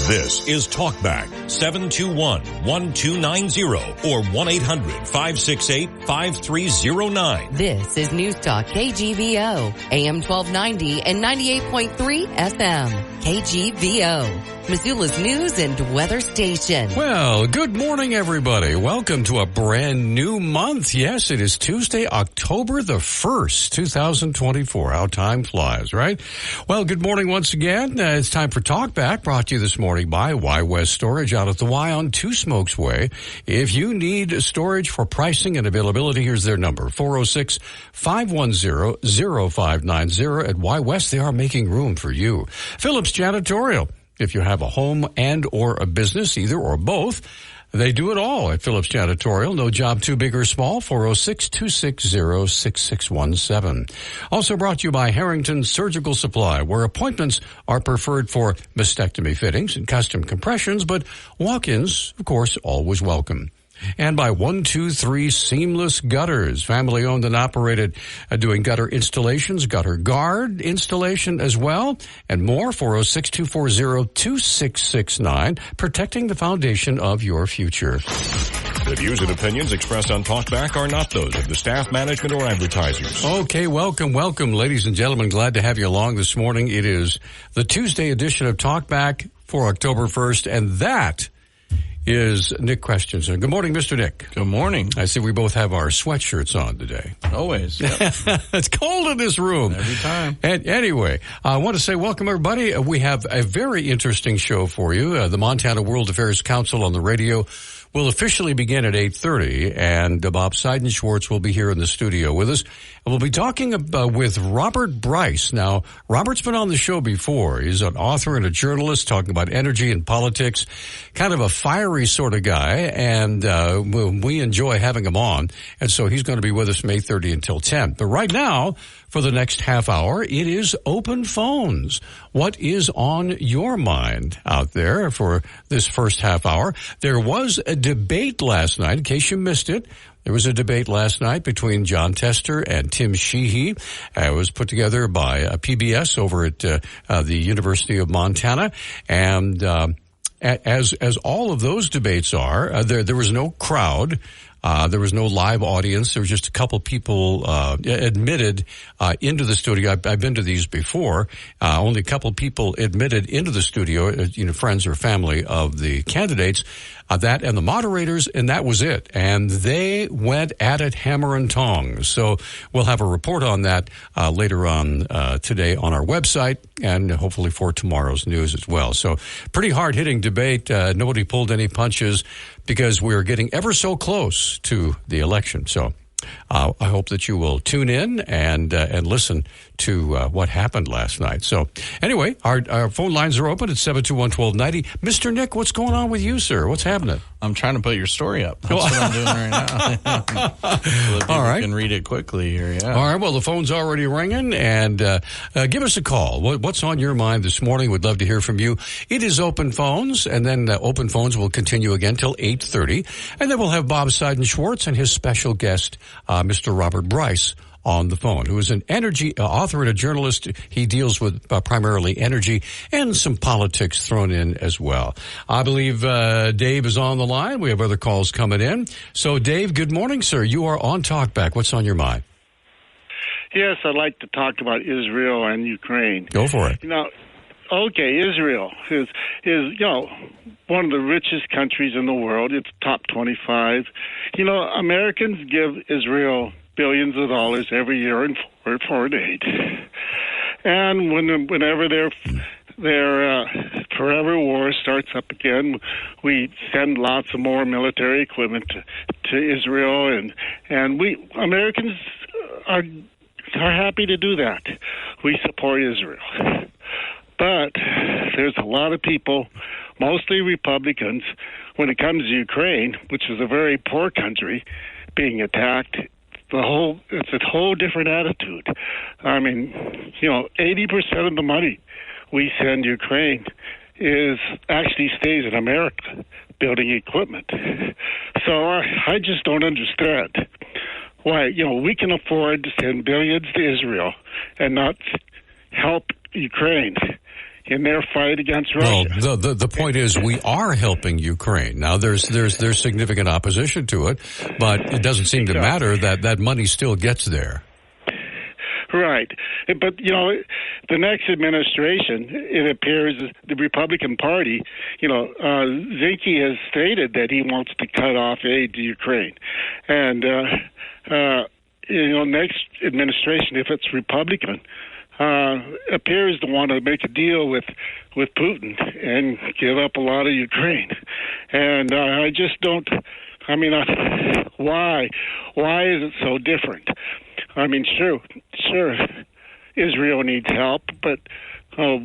This is Talkback 721-1290 or 1-800-568-5309. This is Newstalk KGVO, AM 1290 and 98.3 FM. KGVO, Missoula's news and weather station. Well, good morning, everybody. Welcome to a brand new month. Yes, it is Tuesday, October the 1st, 2024. How time flies, right? Well, good morning once again. It's time for Talkback, brought to you this morning by Y West Storage out at the Y on Two Smokes Way. If you need storage for pricing and availability, here's their number, 406-510-0590. At Y West, they are making room for you. Phillips Janitorial. If you have a home and or a business, either or both, they do it all at Phillips Janitorial. No job too big or small. 406-260-6617. Also brought to you by Harrington Surgical Supply, where appointments are preferred for mastectomy fittings and custom compressions, but walk-ins, of course, always welcome. And by 123 Seamless Gutters, family owned and operated, doing gutter installations, gutter guard installation as well, and more. 406-240-2669, protecting the foundation of your future. The views and opinions expressed on Talkback are not those of the staff, management, or advertisers. Okay, welcome, ladies and gentlemen. Glad to have you along this morning. It is the Tuesday edition of Talkback for October 1st, and that is Nick Christensen. Good morning, Mr. Nick. Good morning. I see we both have our sweatshirts on today. Always. Yep. It's cold in this room. Every time. And anyway, I want to say welcome, everybody. We have a very interesting show for you. The Montana World Affairs Council on the radio will officially begin at 8:30, and Bob Seidenschwarz will be here in the studio with us. And we'll be talking with Robert Bryce. Now, Robert's been on the show before. He's an author and a journalist talking about energy and politics, kind of a fiery sort of guy, and we enjoy having him on. And so he's going to be with us from 8:30 until 10. But right now, for the next half hour, it is open phones. What is on your mind out there for this first half hour? There was a debate last night, in case you missed it. There was a debate last night between John Tester and Tim Sheehy. It was put together by PBS over at the University of Montana. And as all of those debates are, there was no crowd. There was no live audience. There was just a couple people admitted into the studio. I've been to these before. Only a couple people admitted into the studio, friends or family of the candidates. That and the moderators, and that was it. And they went at it hammer and tongs. So we'll have a report on that later on today on our website, and hopefully for tomorrow's news as well. So pretty hard-hitting debate. Nobody pulled any punches because we're getting ever so close to the election. So I hope that you will tune in and listen to what happened last night. So anyway, our phone lines are open at 721-1290. Mr. Nick, what's going on with you, sir? What's happening? I'm trying to put your story up. That's what I'm doing right now. So that people can read it quickly here. Yeah. All right. Well, the phone's already ringing, and give us a call. What's on your mind this morning? We'd love to hear from you. It is open phones, and then open phones will continue again till 8:30, and then we'll have Bob Seidenschwarz and his special guest, Mr. Robert Bryce, on the phone, who is an energy author and a journalist. He deals with primarily energy and some politics thrown in as well. I believe Dave is on the line. We have other calls coming in. So, Dave, good morning, sir. You are on Talkback. What's on your mind? Yes, I'd like to talk about Israel and Ukraine. Go for it. Israel is one of the richest countries in the world. It's top 25. Americans give Israel billions of dollars every year in foreign aid, and whenever their forever war starts up again, we send lots of more military equipment to Israel, and we Americans are happy to do that. We support Israel, but there's a lot of people, mostly Republicans, when it comes to Ukraine, which is a very poor country, being attacked. It's a whole different attitude. I mean, 80% of the money we send Ukraine actually stays in America, building equipment. So I just don't understand why, we can afford to send billions to Israel and not help Ukraine. in their fight against Russia. Well, the point is we are helping Ukraine. Now, there's significant opposition to it, but it doesn't seem to matter that money still gets there. Right. But, the next administration, it appears, the Republican Party, Zinke has stated that he wants to cut off aid to Ukraine. And, next administration, if it's Republican, appears to want to make a deal with Putin and give up a lot of Ukraine. And I just don't, why? Why is it so different? Sure, Israel needs help, but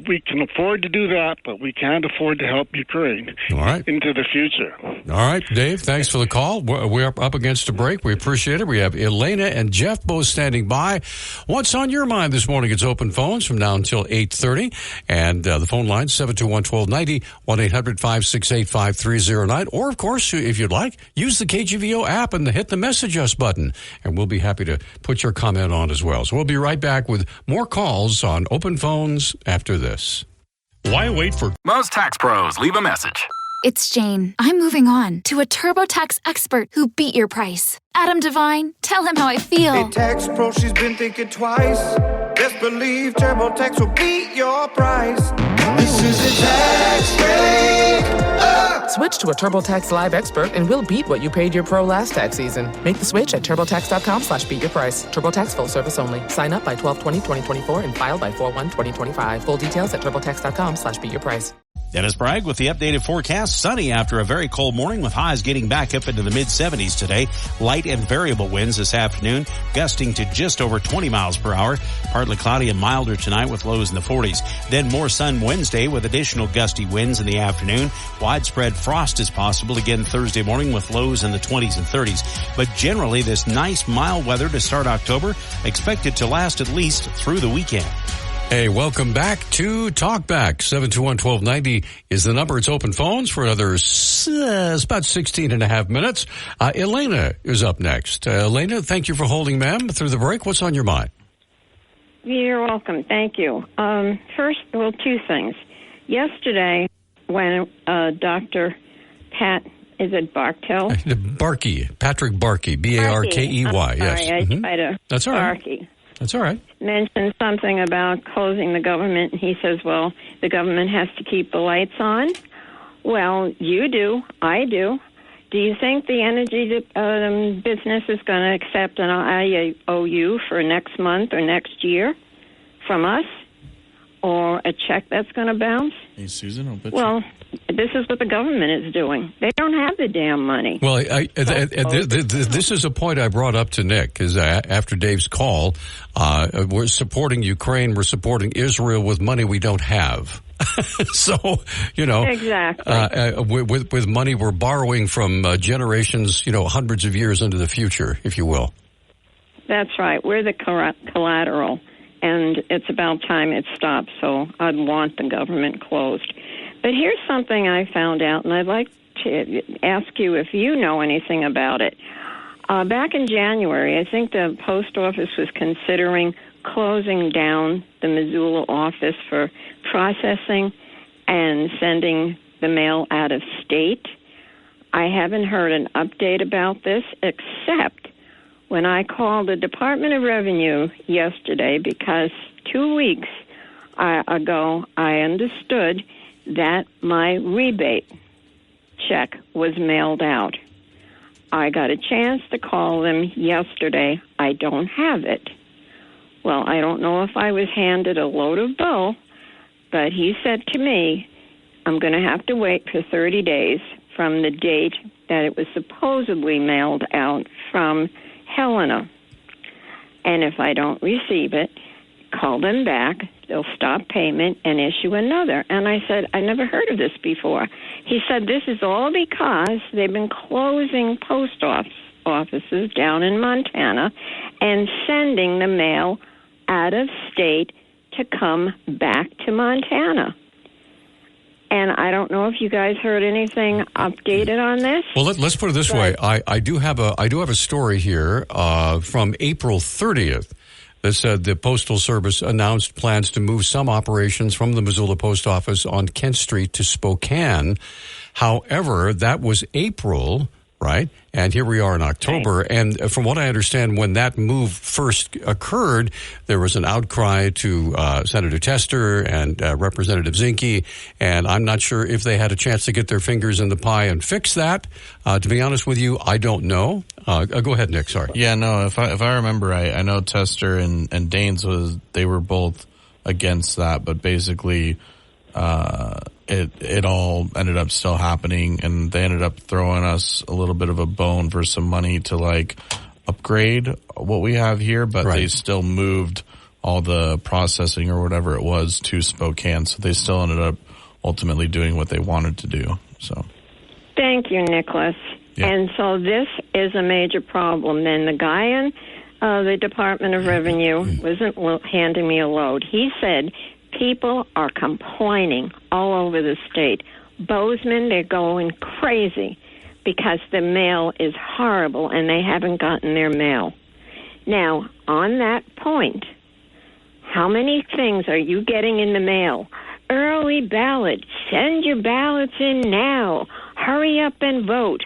we can afford to do that, but we can't afford to help Ukraine into the future. All right, Dave, thanks for the call. We're up against a break. We appreciate it. We have Elena and Jeff both standing by. What's on your mind this morning? It's open phones from now until 8:30, and the phone line 721-1290, 1-800-568-5309, or, of course, if you'd like, use the KGVO app and hit the Message Us button, and we'll be happy to put your comment on as well. So we'll be right back with more calls on open phones after this. Why wait for... Most tax pros leave a message. It's Jane. I'm moving on to a TurboTax expert who beat your price. Adam Devine, tell him how I feel. Hey, tax pro, she's been thinking twice. Best believe TurboTax will beat your price. This is a tax break. Switch to a TurboTax Live expert and we'll beat what you paid your pro last tax season. Make the switch at TurboTax.com/beatyourprice. TurboTax full service only. Sign up by 12/20/2024 and file by 4/1/2025. Full details at TurboTax.com/beatyourprice. Dennis Bragg with the updated forecast. Sunny after a very cold morning with highs getting back up into the mid-70s today. Light and variable winds this afternoon, gusting to just over 20 miles per hour. Partly cloudy and milder tonight with lows in the 40s. Then more sun Wednesday with additional gusty winds in the afternoon. Widespread frost is possible again Thursday morning with lows in the 20s and 30s. But generally this nice mild weather to start October expected to last at least through the weekend. Hey, welcome back to Talkback. 721-1290 is the number. It's open phones for another about 16 and a half minutes. Elena is up next. Elena, thank you for holding, ma'am, through the break. What's on your mind? You're welcome. Thank you. First, two things. Yesterday, when Dr. Pat, is it Barkey? Patrick Barkey, B-A-R-K-E-Y, yes. Sorry, I try to... That's all right. Barkey. That's all right. Mentioned something about closing the government, and he says, well, the government has to keep the lights on. Well, you do. I do. Do you think the energy business is going to accept an IOU for next month or next year from us? Or a check that's going to bounce? Hey, Susan, well, this is what the government is doing. They don't have the damn money. Well, this is a point I brought up to Nick, because after Dave's call, we're supporting Ukraine, we're supporting Israel with money we don't have. So, exactly. With money we're borrowing from generations, hundreds of years into the future, if you will. That's right. We're the collateral. And it's about time it stopped, so I'd want the government closed. But here's something I found out, and I'd like to ask you if you know anything about it. Back in January, I think the post office was considering closing down the Missoula office for processing and sending the mail out of state. I haven't heard an update about this, except when I called the Department of Revenue yesterday, because 2 weeks ago I understood that my rebate check was mailed out. I got a chance to call them yesterday. I don't have it. Well, I don't know if I was handed a load of bill, but he said to me, I'm going to have to wait for 30 days from the date that it was supposedly mailed out from Helena. And if I don't receive it, call them back. They'll stop payment and issue another. And I said, I never heard of this before. He said, this is all because they've been closing post offices down in Montana and sending the mail out of state to come back to Montana. And I don't know if you guys heard anything updated on this. Well, let's put it this way. I do have a story here from April 30th. that said the Postal Service announced plans to move some operations from the Missoula Post Office on Kent Street to Spokane. However, that was April, right? And here we are in October. Right. And from what I understand, when that move first occurred, there was an outcry to Senator Tester and Representative Zinke. And I'm not sure if they had a chance to get their fingers in the pie and fix that. To be honest with you, I don't know. Go ahead, Nick. Sorry. Yeah, no, if I remember right, I know Tester and Daines they were both against that, but basically, it all ended up still happening, and they ended up throwing us a little bit of a bone for some money to like upgrade what we have here, but They still moved all the processing or whatever it was to Spokane, so they still ended up ultimately doing what they wanted to do. So, thank you, Nicholas. Yeah. And so this is a major problem. Then the guy in the Department of Revenue wasn't handing me a load. He said people are complaining all over the state. Bozeman, they're going crazy because the mail is horrible and they haven't gotten their mail. Now, on that point, how many things are you getting in the mail? Early ballot. Send your ballots in now. Hurry up and vote.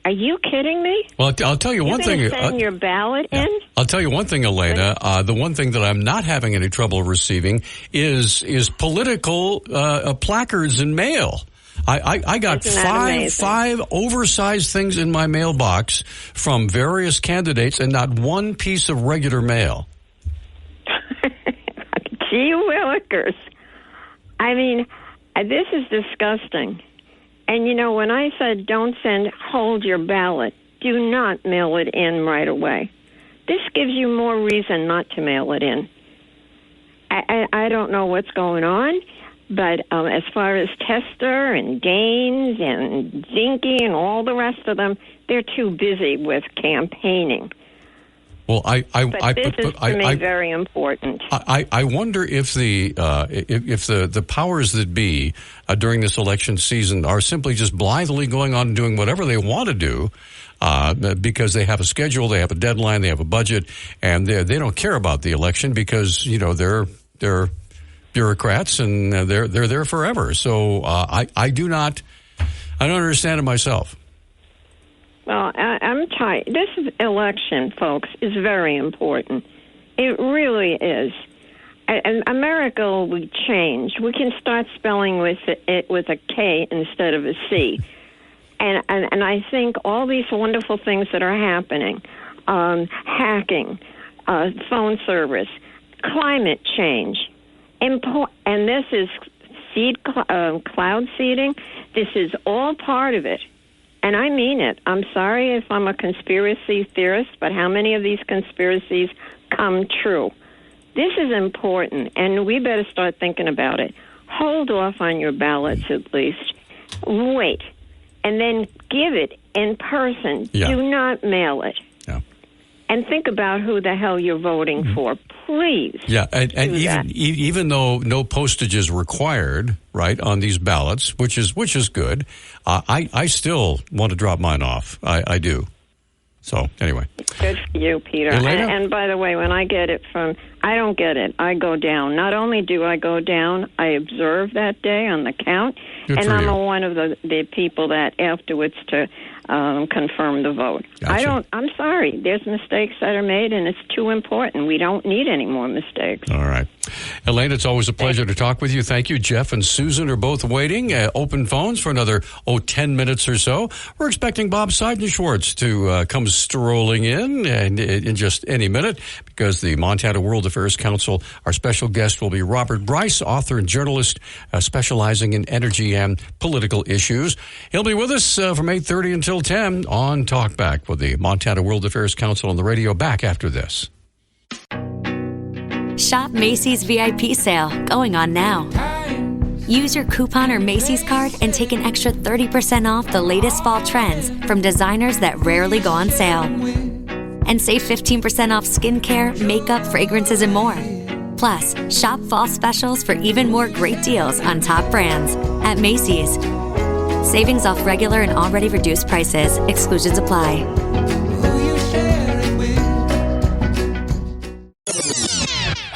Are you kidding me? Well, I'll tell you one thing. Send your ballot in? I'll tell you one thing, Elena. The one thing that I'm not having any trouble receiving is political placards in mail. I got five oversized things in my mailbox from various candidates and not one piece of regular mail. Gee willikers. I mean, this is disgusting. And, you know, when I said don't hold your ballot, do not mail it in right away. This gives you more reason not to mail it in. I don't know what's going on, but as far as Tester and Daines and Zinke and all the rest of them, they're too busy with campaigning. Well, this is to me very important. I wonder if the powers that be during this election season are simply just blithely going on and doing whatever they want to do because they have a schedule, they have a deadline, they have a budget, and they don't care about the election because they're bureaucrats and they're there forever. So I don't understand it myself. Well, I'm tired. This election, folks, is very important. It really is. And America will change. We can start spelling it with a K instead of a C. And I think all these wonderful things that are happening, hacking, phone service, climate change, and this is cloud seeding. This is all part of it. And I mean it. I'm sorry if I'm a conspiracy theorist, but how many of these conspiracies come true? This is important, and we better start thinking about it. Hold off on your ballots at least. Wait. And then give it in person. Yeah. Do not mail it. Yeah. And think about who the hell you're voting for. Please. Yeah, and even though no postage is required, right, on these ballots, which is good, I still want to drop mine off. I do. So, anyway. Good for you, Peter. And by the way, when I get it I don't get it. I go down. Not only do I go down, I observe that day on the count, and I'm one of the people that afterwards to confirm the vote. Gotcha. I'm sorry. There's mistakes that are made, and it's too important. We don't need any more mistakes. All right. Elaine, it's always a pleasure to talk with you. Thank you. Jeff and Susan are both waiting. Open phones for another, 10 minutes or so. We're expecting Bob Seidenschwarz to come strolling in just any minute because the Montana World Affairs Council, our special guest will be Robert Bryce, author and journalist specializing in energy and political issues. He'll be with us from 8:30 until 10 on Talkback with the Montana World Affairs Council on the radio. Back after this. Shop Macy's VIP sale going on now. Use your coupon or Macy's card and take an extra 30% off the latest fall trends from designers that rarely go on sale. And save 15% off skincare, makeup, fragrances, and more. Plus, shop fall specials for even more great deals on top brands at Macy's. Savings off regular and already reduced prices. Exclusions apply.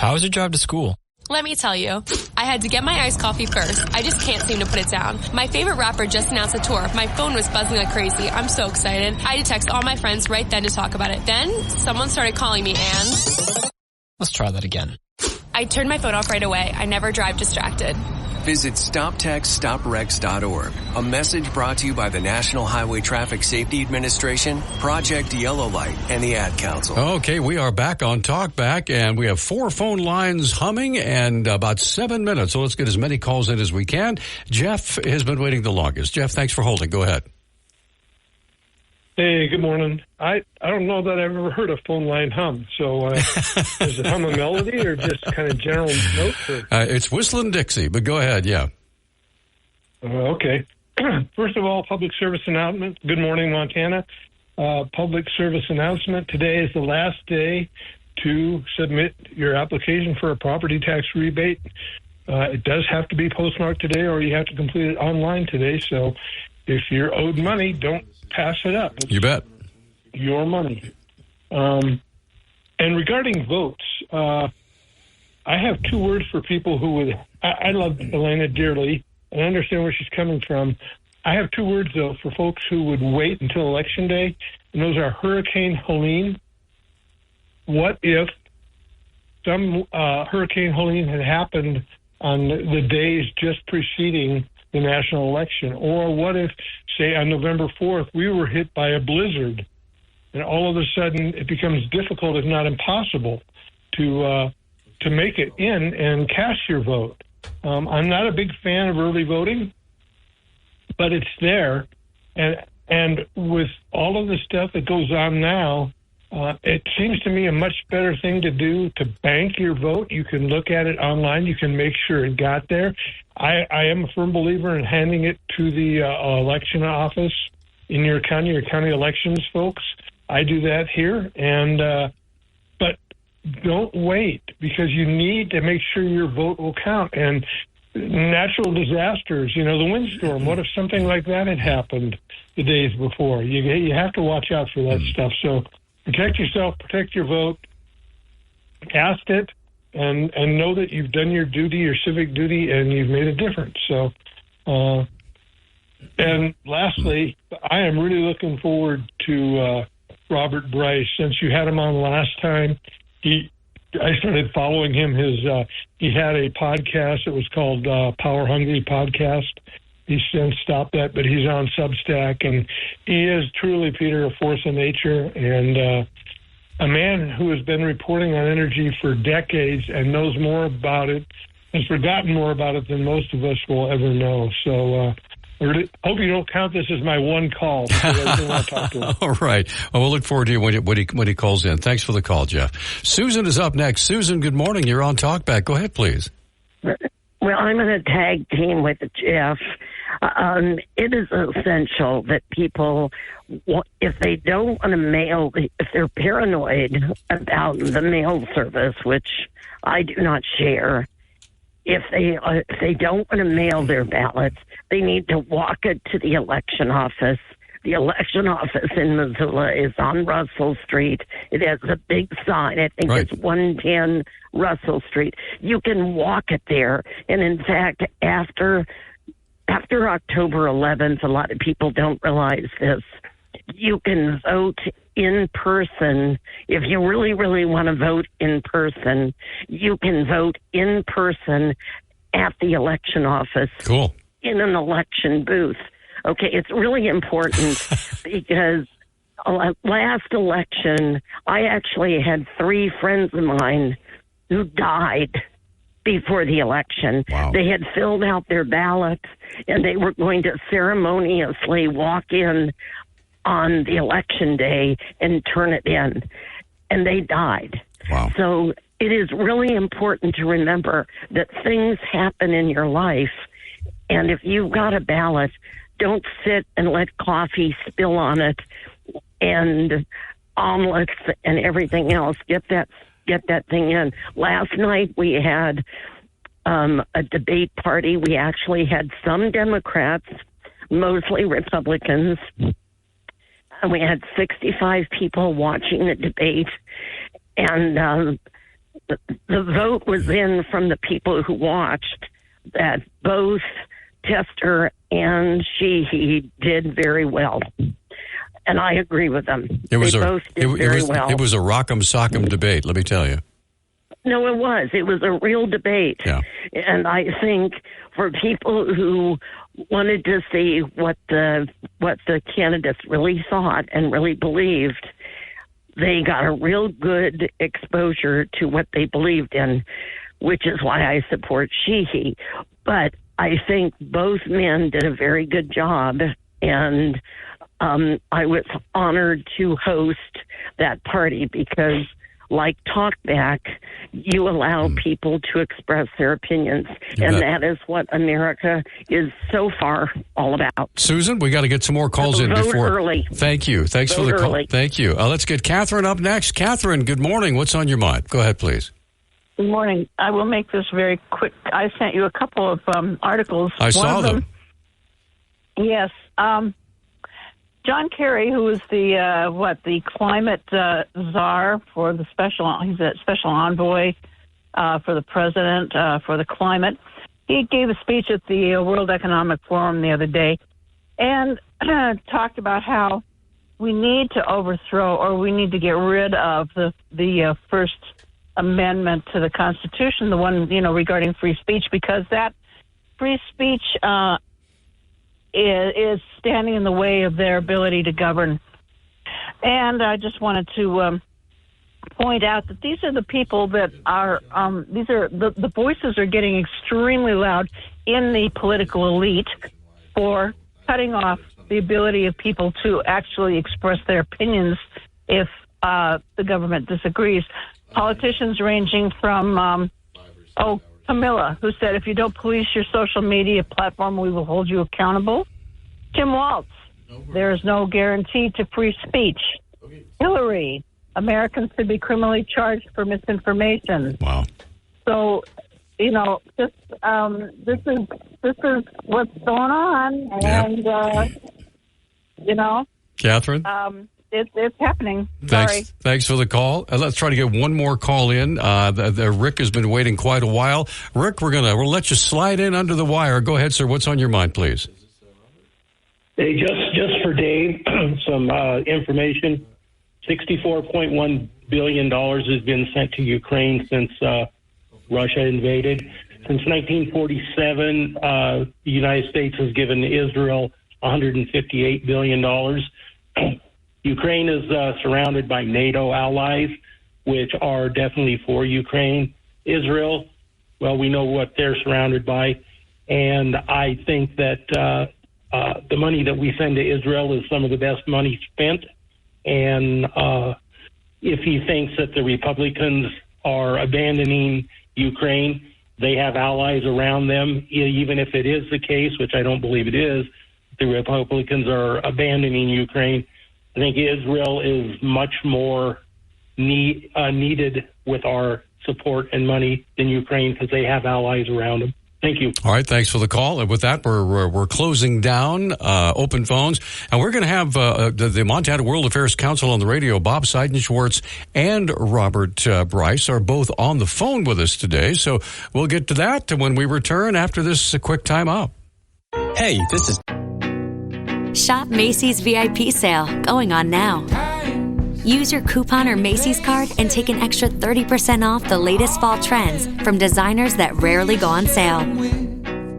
How was your drive to school? Let me tell you, I had to get my iced coffee first. I just can't seem to put it down. My favorite rapper just announced a tour. My phone was buzzing like crazy. I'm so excited. I had to text all my friends right then to talk about it. Then, someone started calling me and... Let's try that again. I turned my phone off right away. I never drive distracted. Visit StopTextStopWrecks.org. A message brought to you by the National Highway Traffic Safety Administration, Project Yellow Light, and the Ad Council. Okay, we are back on Talkback, and we have 4 phone lines humming and about 7 minutes. So let's get as many calls in as we can. Jeff has been waiting the longest. Jeff, thanks for holding. Go ahead. Hey, good morning. I don't know that I've ever heard a phone line hum. So does it hum a melody or just kind of general notes? Or? It's Whistling Dixie, but go ahead, yeah. Okay. First of all, public service announcement. Good morning, Montana. Public service announcement. Today is the last day to submit your application for a property tax rebate. It does have to be postmarked today, or you have to complete it online today. So if you're owed money, don't pass it up. You bet. Your money. And regarding votes, I have 2 words for people who would... I love Elena dearly, and I understand where she's coming from. I have 2 words, though, for folks who would wait until Election Day, and those are Hurricane Helene. What if some Hurricane Helene had happened on the days just preceding the national election? Or what if, say, on November 4th, we were hit by a blizzard, and all of a sudden it becomes difficult, if not impossible, to make it in and cast your vote? I'm not a big fan of early voting, but it's there. And with all of the stuff that goes on now, it seems to me a much better thing to do to bank your vote. You can look at it online. You can make sure it got there. I am a firm believer in handing it to the election office in your county elections folks. I do that here. But don't wait, because you need to make sure your vote will count. And natural disasters, the windstorm, what if something like that had happened the days before? You have to watch out for that stuff. So protect yourself, protect your vote, cast it, and know that you've done your duty, your civic duty, and you've made a difference. So, and lastly, I am really looking forward to Robert Bryce. Since you had him on last time, I started following him. He had a podcast. It was called Power Hungry Podcast. He's since stopped that, but he's on Substack, and he is truly, Peter, a force of nature, and a man who has been reporting on energy for decades and knows more about it, has forgotten more about it than most of us will ever know. So I really hope you don't count this as my one call. I want to talk to him. All right. Well, we'll look forward to you when he calls in. Thanks for the call, Jeff. Susan is up next. Susan, good morning. You're on Talkback. Go ahead, please. Well, I'm in a tag team with Jeff. It is essential that people, if they don't want to mail, if they're paranoid about the mail service, which I do not share, if they don't want to mail their ballots, they need to walk it to the election office. The election office in Missoula is on Russell Street. It has a big sign. I think it's 110 Russell Street. You can walk it there. And in fact, after October 11th, a lot of people don't realize this, you can vote in person. If you really, really want to vote in person, you can vote in person at the election office. Cool. In an election booth. Okay, it's really important because last election, I actually had 3 friends of mine who died before the election. Wow. They had filled out their ballots, and they were going to ceremoniously walk in on the election day and turn it in, and they died. Wow. So it is really important to remember that things happen in your life, and if you've got a ballot, don't sit and let coffee spill on it and omelets and everything else. Get that thing in. Last night we had a debate party. We actually had some Democrats, mostly Republicans, and we had 65 people watching the debate. And the vote was in from the people who watched that both Tester and Sheehy did very well. And I agree with them. They both did very well. It was a rock'em sock'em debate, let me tell you. No, it was. It was a real debate. Yeah. And I think for people who wanted to see what the candidates really thought and really believed, they got a real good exposure to what they believed in, which is why I support Sheehy. But I think both men did a very good job, and I was honored to host that party because, like Talkback, you allow people to express their opinions, and that is what America is so far all about. Susan, we got to get some more calls in before. Early. Thank you. Thanks for the call. Thank you. Let's get Catherine up next. Catherine, good morning. What's on your mind? Go ahead, please. Good morning. I will make this very quick. I sent you a couple of articles. I saw them. Yes. John Kerry, who is the climate czar for the he's a special envoy for the president for the climate. He gave a speech at the World Economic Forum the other day and talked about how we need to overthrow or we need to get rid of the First Amendment to the Constitution, the one, regarding free speech, because that free speech is standing in the way of their ability to govern. And I just wanted to point out that these are the people that are, the voices are getting extremely loud in the political elite for cutting off the ability of people to actually express their opinions if the government disagrees. Politicians ranging from, Camilla, who said, if you don't police your social media platform, we will hold you accountable. Tim Walz, there is no guarantee to free speech. Hillary, Americans could be criminally charged for misinformation. Wow. So, this is what's going on, and Catherine. It's happening. Thanks for the call. Let's try to get one more call in. Rick has been waiting quite a while. Rick, we'll let you slide in under the wire. Go ahead, sir. What's on your mind, please? Hey, just for Dave, some information. $64.1 billion has been sent to Ukraine since Russia invaded. Since 1947, the United States has given Israel $158 billion. Ukraine is surrounded by NATO allies, which are definitely for Ukraine. Israel, well, we know what they're surrounded by. And I think that the money that we send to Israel is some of the best money spent. And if he thinks that the Republicans are abandoning Ukraine, they have allies around them. Even if it is the case, which I don't believe it is, the Republicans are abandoning Ukraine. I think Israel is much more needed with our support and money than Ukraine because they have allies around them. Thank you. All right, thanks for the call. And with that, we're closing down open phones, and we're going to have the Montana World Affairs Council on the radio. Bob Seidenschwarz and Robert Bryce are both on the phone with us today, so we'll get to that when we return after this quick time out. Hey, this is Shop Macy's VIP sale going on now. Use your coupon or Macy's card and take an extra 30% off the latest fall trends from designers that rarely go on sale.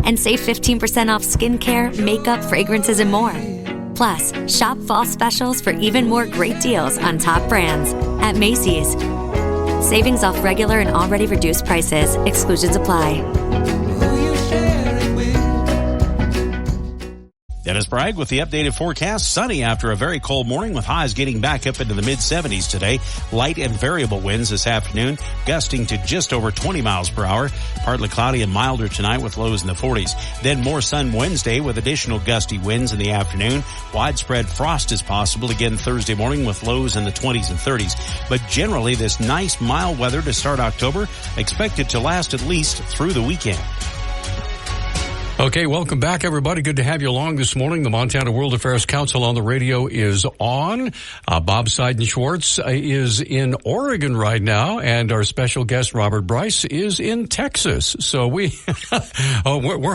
And save 15% off skincare, makeup, fragrances, and more. Plus, shop fall specials for even more great deals on top brands at Macy's. Savings off regular and already reduced prices. Exclusions apply. Dennis Bragg with the updated forecast. Sunny after a very cold morning with highs getting back up into the mid-70s today. Light and variable winds this afternoon, gusting to just over 20 miles per hour. Partly cloudy and milder tonight with lows in the 40s. Then more sun Wednesday with additional gusty winds in the afternoon. Widespread frost is possible again Thursday morning with lows in the 20s and 30s. But generally this nice mild weather to start October expected to last at least through the weekend. Okay, welcome back, everybody. Good to have you along this morning. The Montana World Affairs Council on the radio is on. Bob Seidenschwarz is in Oregon right now, and our special guest, Robert Bryce, is in Texas. So we're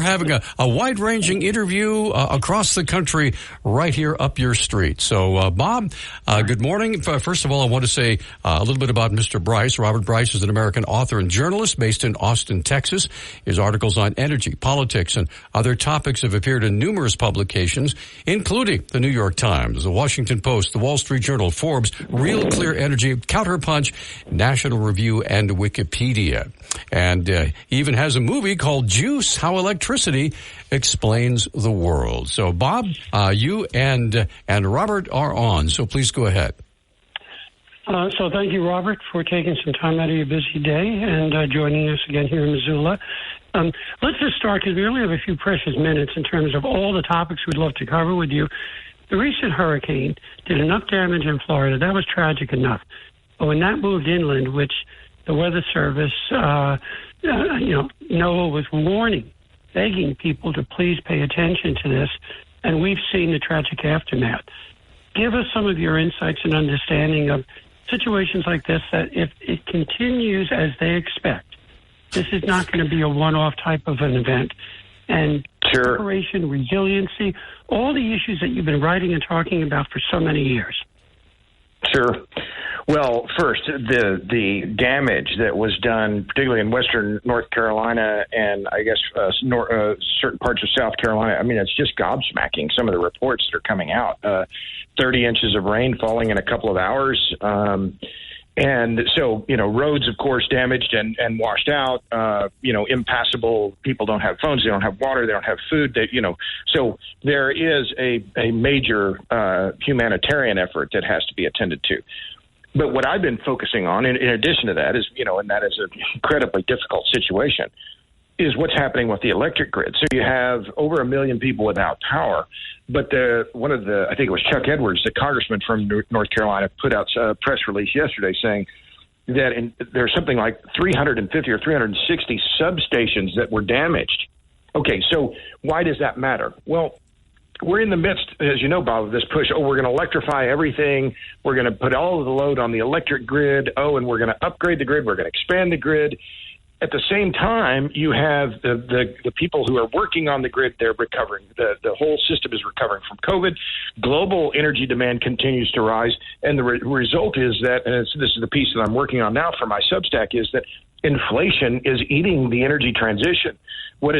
having a wide-ranging interview across the country right here up your street. So, Bob, good morning. First of all, I want to say a little bit about Mr. Bryce. Robert Bryce is an American author and journalist based in Austin, Texas. His articles on energy, politics, and other topics have appeared in numerous publications, including the New York Times, the Washington Post, the Wall Street Journal, Forbes, Real Clear Energy, Counterpunch, National Review, and Wikipedia. And he even has a movie called Juice, How Electricity Explains the World. So, Bob, you and Robert are on, so please go ahead. So thank you, Robert, for taking some time out of your busy day and joining us again here in Missoula. Let's just start, because we only have a few precious minutes in terms of all the topics we'd love to cover with you. The recent hurricane did enough damage in Florida. That was tragic enough. But when that moved inland, which the Weather Service, NOAA was warning, begging people to please pay attention to this, and we've seen the tragic aftermath. Give us some of your insights and understanding of situations like this, that if it continues as they expect, this is not going to be a one-off type of an event. And preparation, resiliency, all the issues that you've been writing and talking about for so many years. Sure. Well, first, the damage that was done, particularly in western North Carolina and I guess certain parts of South Carolina, I mean, it's just gobsmacking, some of the reports that are coming out. 30 inches of rain falling in a couple of hours. And so, roads, of course, damaged and washed out, impassable. People don't have phones. They don't have water. They don't have food. So there is a major humanitarian effort that has to be attended to. But what I've been focusing on, in addition to that, is, and that is an incredibly difficult situation, is what's happening with the electric grid. So you have over 1 million people without power. But I think it was Chuck Edwards, the congressman from North Carolina, put out a press release yesterday saying that there's something like 350 or 360 substations that were damaged. Okay, so why does that matter? Well, we're in the midst, as you know, Bob, of this push. We're going to electrify everything. We're going to put all of the load on the electric grid. And we're going to upgrade the grid. We're going to expand the grid. At the same time, you have the people who are working on the grid. They're recovering. The whole system is recovering from COVID. Global energy demand continues to rise. And the result is that, and this is the piece that I'm working on now for my Substack, is that inflation is eating the energy transition. What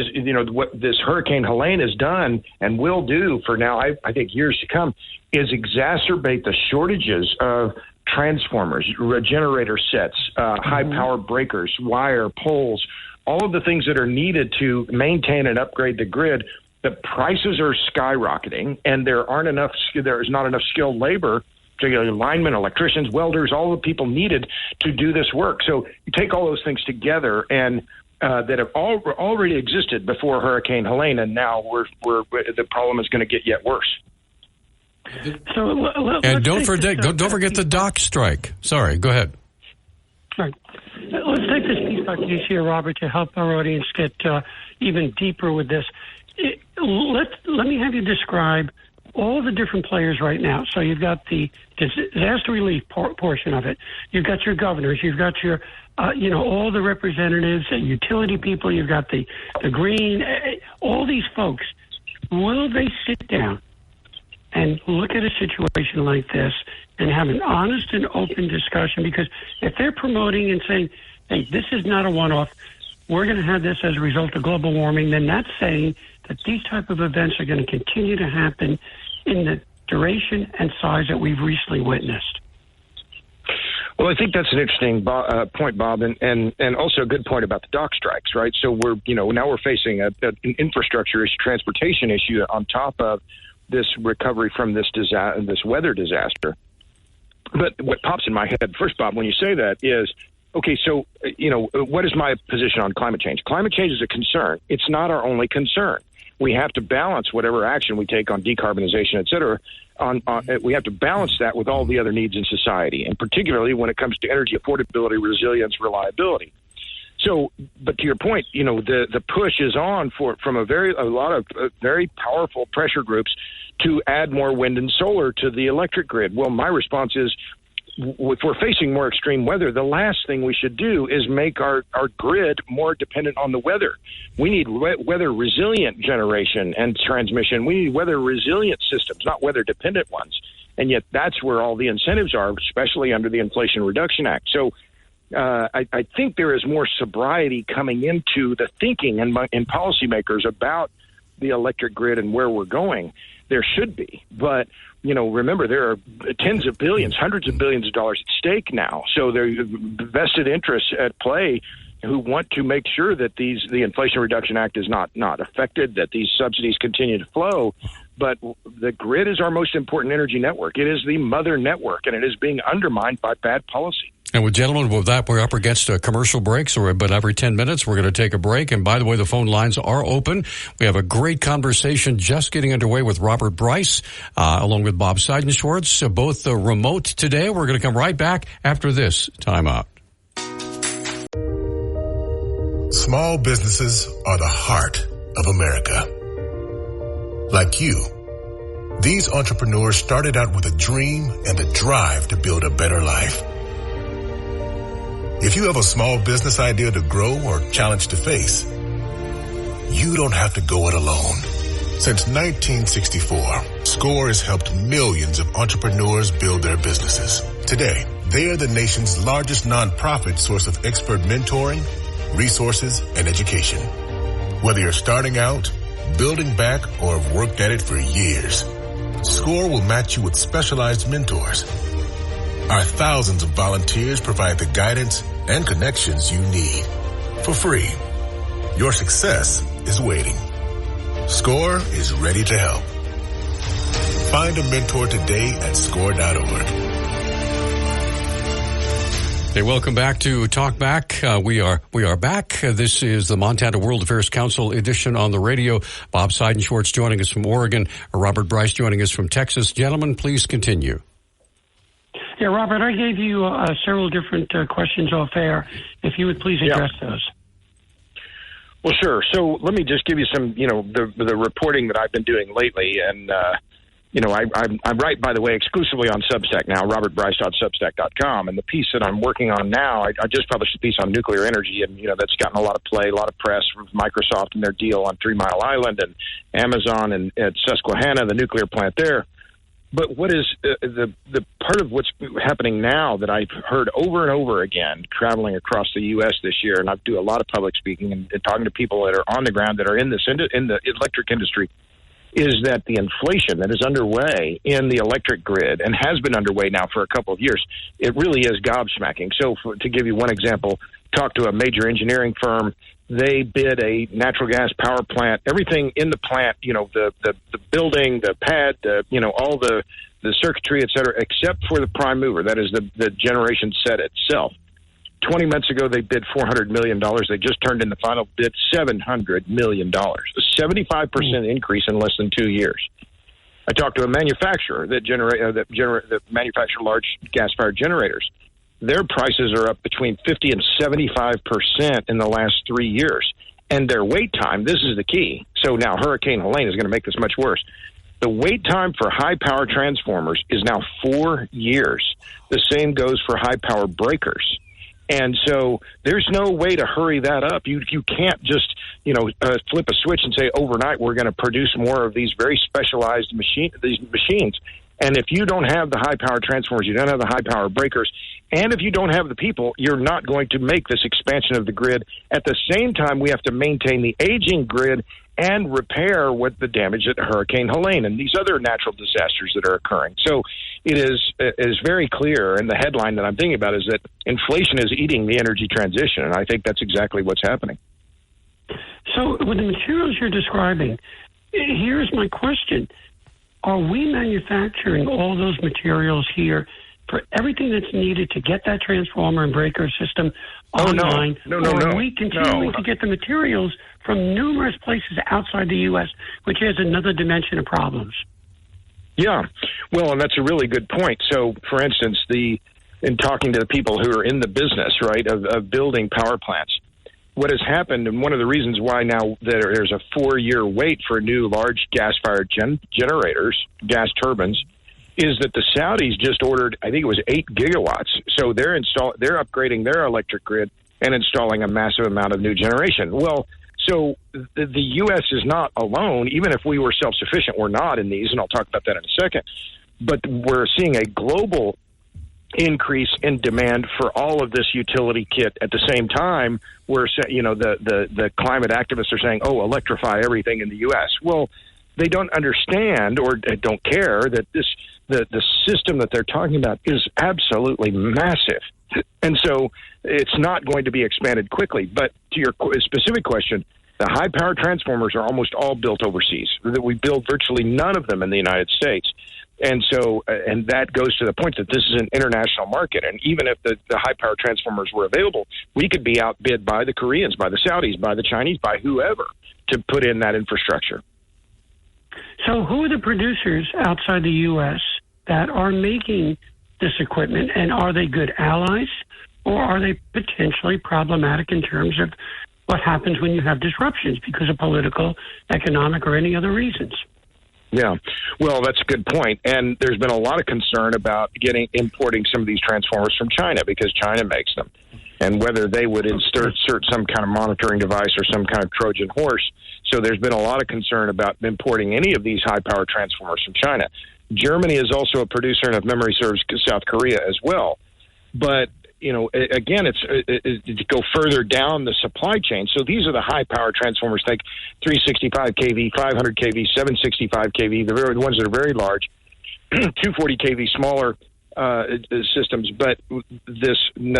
this Hurricane Helene has done and will do for now, I think years to come, is exacerbate the shortages of transformers, generator sets, high power breakers, wire, poles, all of the things that are needed to maintain and upgrade the grid. The prices are skyrocketing, and there is not enough skilled labor, particularly linemen, electricians, welders, all the people needed to do this work. So you take all those things together, and that have already existed before Hurricane Helene, and now the problem is going to get yet worse. So, and don't forget the dock strike. Sorry, go ahead. Right. Let's take this piece by piece here, Robert, to help our audience get even deeper with this. Let me have you describe all the different players right now. So you've got the disaster relief portion of it. You've got your governors. You've got your, all the representatives, utility people. You've got the green, all these folks. Will they sit down and look at a situation like this and have an honest and open discussion? Because if they're promoting and saying, hey, this is not a one-off, we're going to have this as a result of global warming, then that's saying that these type of events are going to continue to happen in the duration and size that we've recently witnessed. Well, I think that's an interesting point, Bob, and also a good point about the dock strikes, right? So now we're facing an infrastructure issue, transportation issue on top of this recovery from this weather disaster. But what pops in my head first, Bob, when you say that is, okay, so, what is my position on climate change? Climate change is a concern. It's not our only concern. We have to balance whatever action we take on decarbonization, et cetera. We have to balance that with all the other needs in society, and particularly when it comes to energy affordability, resilience, reliability. So, but to your point, the push is on from a lot of very powerful pressure groups to add more wind and solar to the electric grid. Well, my response is, if we're facing more extreme weather, the last thing we should do is make our grid more dependent on the weather. We need weather resilient generation and transmission. We need weather resilient systems, not weather dependent ones. And yet that's where all the incentives are, especially under the Inflation Reduction Act. So I think there is more sobriety coming into the thinking in policymakers about the electric grid and where we're going. There should be. But, remember, there are tens of billions, hundreds of billions of dollars at stake now. So there are vested interests at play who want to make sure that the Inflation Reduction Act is not affected, that these subsidies continue to flow. But the grid is our most important energy network. It is the mother network, and it is being undermined by bad policy. And gentlemen, with that, we're up against commercial breaks, but every 10 minutes, we're going to take a break. And by the way, the phone lines are open. We have a great conversation just getting underway with Robert Bryce, along with Bob Seidenschwarz, both remote today. We're going to come right back after this timeout. Small businesses are the heart of America. Like you, these entrepreneurs started out with a dream and a drive to build a better life. If you have a small business idea to grow or challenge to face, you don't have to go it alone. Since 1964, SCORE has helped millions of entrepreneurs build their businesses. Today, they are the nation's largest nonprofit source of expert mentoring, resources, and education. Whether you're starting out, building back, or have worked at it for years, SCORE will match you with specialized mentors. Our thousands of volunteers provide the guidance and connections you need for free. Your success is waiting. SCORE is ready to help. Find a mentor today at score.org. Hey, welcome back to Talk Back. We are back. This is the Montana World Affairs Council edition on the radio. Bob Seidenschwarz joining us from Oregon. Robert Bryce joining us from Texas. Gentlemen, please continue. Yeah, Robert, I gave you several different questions off air. If you would please address those. Well, sure. So let me just give you some, the reporting that I've been doing lately. And, I write, by the way, exclusively on Substack now, robertbryce.substack.com. And the piece that I'm working on now, I just published a piece on nuclear energy. And, that's gotten a lot of play, a lot of press from Microsoft and their deal on 3 Mile Island and Amazon and at Susquehanna, the nuclear plant there. But what is the part of what's happening now that I've heard over and over again traveling across the U.S. this year, and I do a lot of public speaking and talking to people that are on the ground that are in the electric industry, is that the inflation that is underway in the electric grid and has been underway now for a couple of years, it really is gobsmacking. So to give you one example, talk to a major engineering firm. They bid a natural gas power plant, everything in the plant, the building, the pad, all the circuitry, et cetera, except for the prime mover. That is the generation set itself. 20 months ago, they bid $400 million. They just turned in the final bid $700 million, a 75% increase in less than 2 years. I talked to a manufacturer that manufacture large gas-fired generators. Their prices are up between 50 and 75% in the last 3 years. And their wait time, this is the key. So now Hurricane Helene is going to make this much worse. The wait time for high-power transformers is now 4 years. The same goes for high-power breakers. And so there's no way to hurry that up. You can't just, flip a switch and say overnight we're going to produce more of these very specialized machines. And if you don't have the high-power transformers, you don't have the high-power breakers, and if you don't have the people, you're not going to make this expansion of the grid. At the same time, we have to maintain the aging grid and repair what the damage at Hurricane Helene and these other natural disasters that are occurring. So it is very clear, and the headline that I'm thinking about is that inflation is eating the energy transition, and I think that's exactly what's happening. So with the materials you're describing, here's my question. Are we manufacturing all those materials here for everything that's needed to get that transformer and breaker system online? No. Or are we continuing to get the materials from numerous places outside the U.S., which is another dimension of problems? Yeah. Well, and that's a really good point. So, for instance, in talking to the people who are in the business, right, of building power plants, what has happened, and one of the reasons why now there's a 4-year wait for new large gas-fired generators, gas turbines, is that the Saudis just ordered, I think it was 8 gigawatts. So they're upgrading their electric grid and installing a massive amount of new generation. Well, so the U.S. is not alone. Even if we were self-sufficient, we're not in these, and I'll talk about that in a second. But we're seeing a global increase in demand for all of this utility kit at the same time where, you know, the climate activists are saying, oh, electrify everything in the U.S. Well, they don't understand or don't care that the system that they're talking about is absolutely massive. And so it's not going to be expanded quickly. But to your specific question, the high-power transformers are almost all built overseas. We build virtually none of them in the United States. And so, and that goes to the point that this is an international market. And even if the high-power transformers were available, we could be outbid by the Koreans, by the Saudis, by the Chinese, by whoever to put in that infrastructure. So who are the producers outside the U.S. that are making this equipment, and are they good allies, or are they potentially problematic in terms of what happens when you have disruptions because of political, economic, or any other reasons? Yeah, well, that's a good point. And there's been a lot of concern about importing some of these transformers from China because China makes them, and whether they would insert some kind of monitoring device or some kind of Trojan horse. So there's been a lot of concern about importing any of these high-power transformers from China. Germany is also a producer, and if memory serves, South Korea as well. But, you know, again, it's to go further down the supply chain. So these are the high-power transformers, like 365 kV, 500 kV, 765 kV, the ones that are very large, 240 kV, smaller systems. But this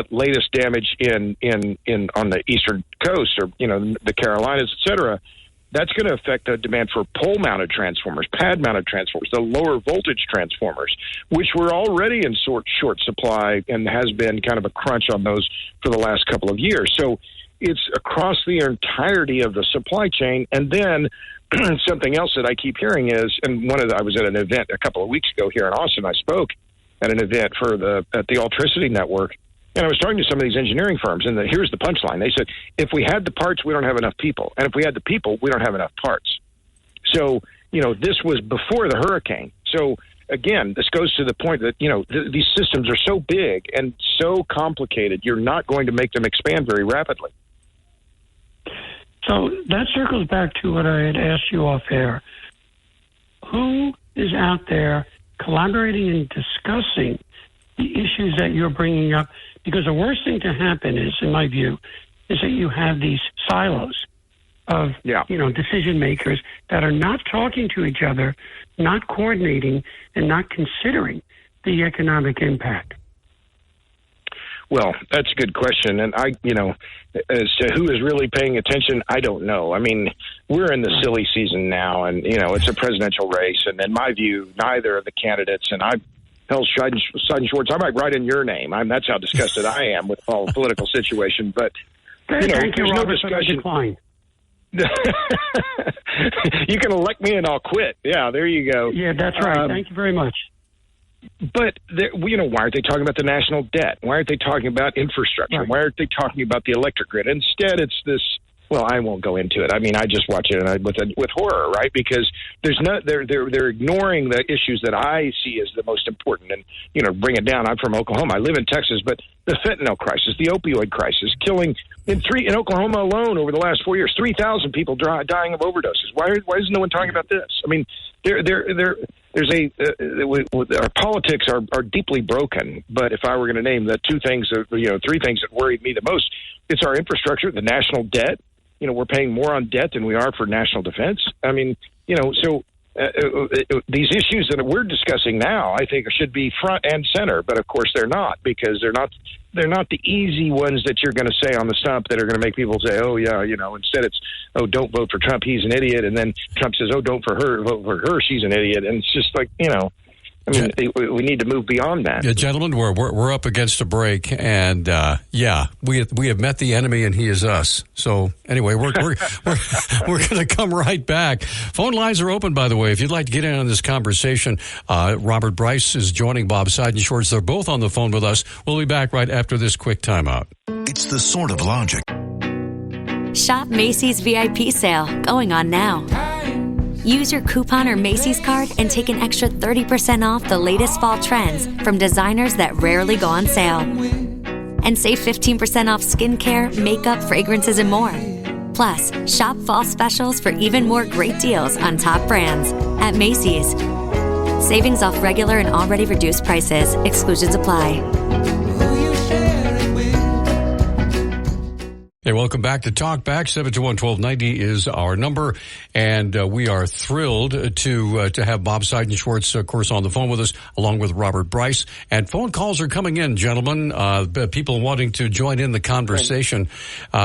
latest damage in on the eastern coast, or, you know, the Carolinas, et cetera, that's going to affect the demand for pole-mounted transformers, pad-mounted transformers, the lower voltage transformers, which were already in short supply and has been kind of a crunch on those for the last couple of years. So it's across the entirety of the supply chain. And then something else that I keep hearing is, and I was at an event a couple of weeks ago here in Austin. I spoke at an event at the Electricity Network. And I was talking to some of these engineering firms, and here's the punchline. They said, if we had the parts, we don't have enough people. And if we had the people, we don't have enough parts. So, you know, this was before the hurricane. So, again, this goes to the point that, you know, these systems are so big and so complicated, you're not going to make them expand very rapidly. So that circles back to what I had asked you off air. Who is out there collaborating and discussing the issues that you're bringing up? Because the worst thing to happen is, in my view, is that you have these silos of, you know, decision makers that are not talking to each other, not coordinating, and not considering the economic impact. Well, that's a good question. And you know, as to who is really paying attention, I don't know. I mean, we're in the silly season now, and, you know, it's a presidential race. And in my view, neither of the candidates, and Seidenschwarz, I might write in your name. That's how disgusted I am with the whole political situation. But, you know, there's no discussion. You can elect me and I'll quit. Yeah, there you go. Yeah, that's right. Thank you very much. But, you know, why aren't they talking about the national debt? Why aren't they talking about infrastructure? Right. Why aren't they talking about the electric grid? Instead, it's this. Well, I won't go into it. I mean, I just watch it with horror, right? Because they're ignoring the issues that I see as the most important, and, you know, bring it down. I'm from Oklahoma. I live in Texas, but the fentanyl crisis, the opioid crisis, killing in Oklahoma alone over the last 4 years, 3,000 people dying of overdoses. Why is no one talking about this? I mean, our politics are deeply broken. But if I were going to name the three things that worried me the most, it's our infrastructure, the national debt. You know, we're paying more on debt than we are for national defense. I mean, you know, so these issues that we're discussing now, I think, should be front and center. But of course, they're not, because they're not the easy ones that you're going to say on the stump that are going to make people say, oh yeah, you know. Instead, it's, oh, don't vote for Trump, he's an idiot, and then Trump says, oh, vote for her, she's an idiot, and it's just like, you know. I mean, we need to move beyond that. Yeah, gentlemen, we're up against a break, and we have met the enemy, and he is us. So anyway, we're going to come right back. Phone lines are open, by the way. If you'd like to get in on this conversation, Robert Bryce is joining Bob Seidenschwarz. They're both on the phone with us. We'll be back right after this quick timeout. It's the sort of logic Shop Macy's VIP sale, going on now. Use your coupon or Macy's card and take an extra 30% off the latest fall trends from designers that rarely go on sale. And save 15% off skincare, makeup, fragrances, and more. Plus, shop fall specials for even more great deals on top brands at Macy's. Savings off regular and already reduced prices. Exclusions apply. Hey, welcome back to Talk Back. 721-1290 is our number, and we are thrilled to have Bob Seidenschwarz, of course, on the phone with us, along with Robert Bryce. And phone calls are coming in, gentlemen. People wanting to join in the conversation.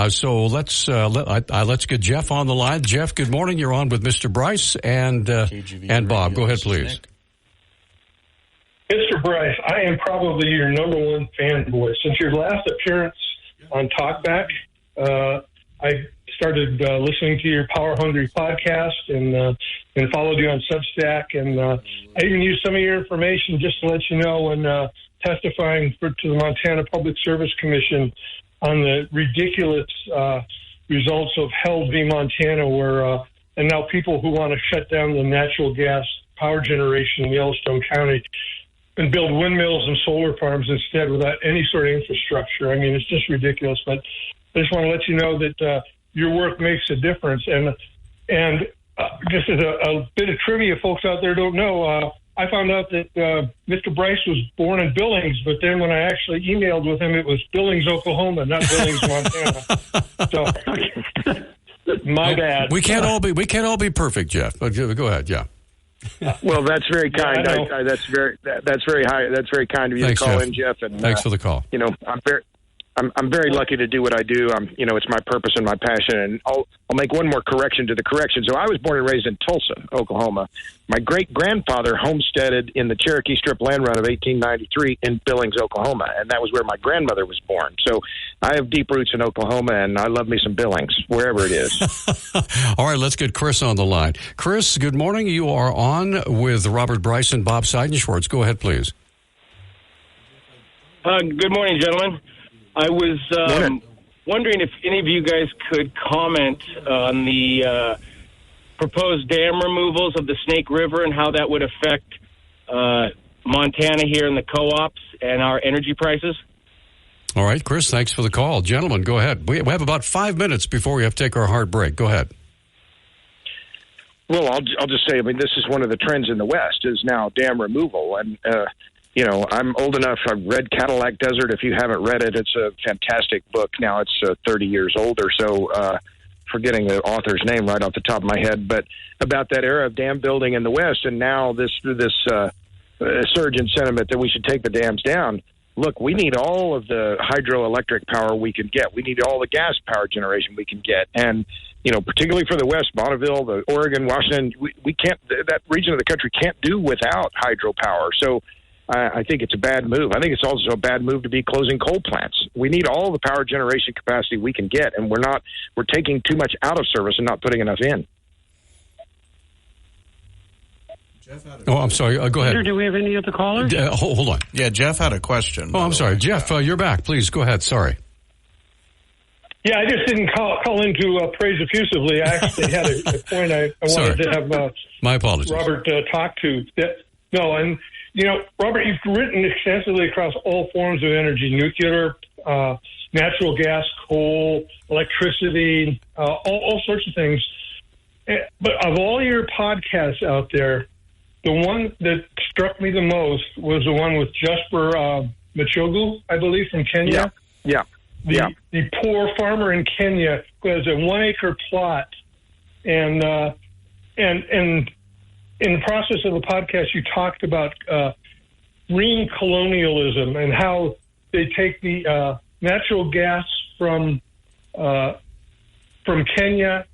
So let's get Jeff on the line. Jeff, good morning. You're on with Mr. Bryce and Bob. Go ahead, please. Mr. Bryce, I am probably your number one fanboy. Since your last appearance on Talkback, I started listening to your Power Hungry podcast and followed you on Substack. And I even used some of your information just to let you know when testifying to the Montana Public Service Commission on the ridiculous results of Held v. Montana, where and now people who want to shut down the natural gas power generation in Yellowstone County and build windmills and solar farms instead without any sort of infrastructure. I mean, it's just ridiculous. But I just want to let you know that your work makes a difference. And just as a bit of trivia, folks out there don't know, I found out that Mr. Bryce was born in Billings, but then when I actually emailed with him, it was Billings, Oklahoma, not Billings, Montana. So my bad. We can't all be perfect, Jeff. But go ahead, yeah. Well, that's very kind. Yeah, that's very kind of you. Thanks, to call Jeff. in, Jeff. And thanks for the call. You know, I'm very lucky to do what I do. It's my purpose and my passion. And I'll make one more correction to the correction. So I was born and raised in Tulsa, Oklahoma. My great-grandfather homesteaded in the Cherokee Strip land run of 1893 in Billings, Oklahoma, and that was where my grandmother was born. So I have deep roots in Oklahoma, and I love me some Billings, wherever it is. All right, let's get Chris on the line. Chris, good morning. You are on with Robert Bryce and Bob Seidenschwarz. Go ahead, please. Good morning, gentlemen. I was wondering if any of you guys could comment on the proposed dam removals of the Snake River and how that would affect Montana here in the co-ops and our energy prices. All right, Chris, thanks for the call. Gentlemen, go ahead. We have about 5 minutes before we have to take our hard break. Go ahead. Well, I'll just say, I mean, this is one of the trends in the West is now dam removal. And, you know, I'm old enough. I've read Cadillac Desert. If you haven't read it, it's a fantastic book. Now it's 30 years old or so. Forgetting the author's name right off the top of my head, but about that era of dam building in the West, and now this surge in sentiment that we should take the dams down. Look, we need all of the hydroelectric power we can get. We need all the gas power generation we can get, and you know, particularly for the West, Bonneville, the Oregon, Washington, we can't. That region of the country can't do without hydropower. So I think it's a bad move. I think it's also a bad move to be closing coal plants. We need all the power generation capacity we can get, and we're taking too much out of service and not putting enough in. Oh, I'm sorry. Go ahead. Peter, do we have any other callers? Hold on. Yeah, Jeff had a question. Oh, I'm sorry. Jeff, you're back. Please, go ahead. Sorry. Yeah, I just didn't call in to praise effusively. I actually had a point I wanted to have my apologies. Robert talk to. No, and you know, Robert, you've written extensively across all forms of energy: nuclear, natural gas, coal, electricity, all sorts of things. But of all your podcasts out there, the one that struck me the most was the one with Jesper Machogu, I believe, from Kenya. Yeah. The poor farmer in Kenya who has a 1 acre plot, and in the process of the podcast, you talked about green colonialism and how they take the natural gas from Kenya,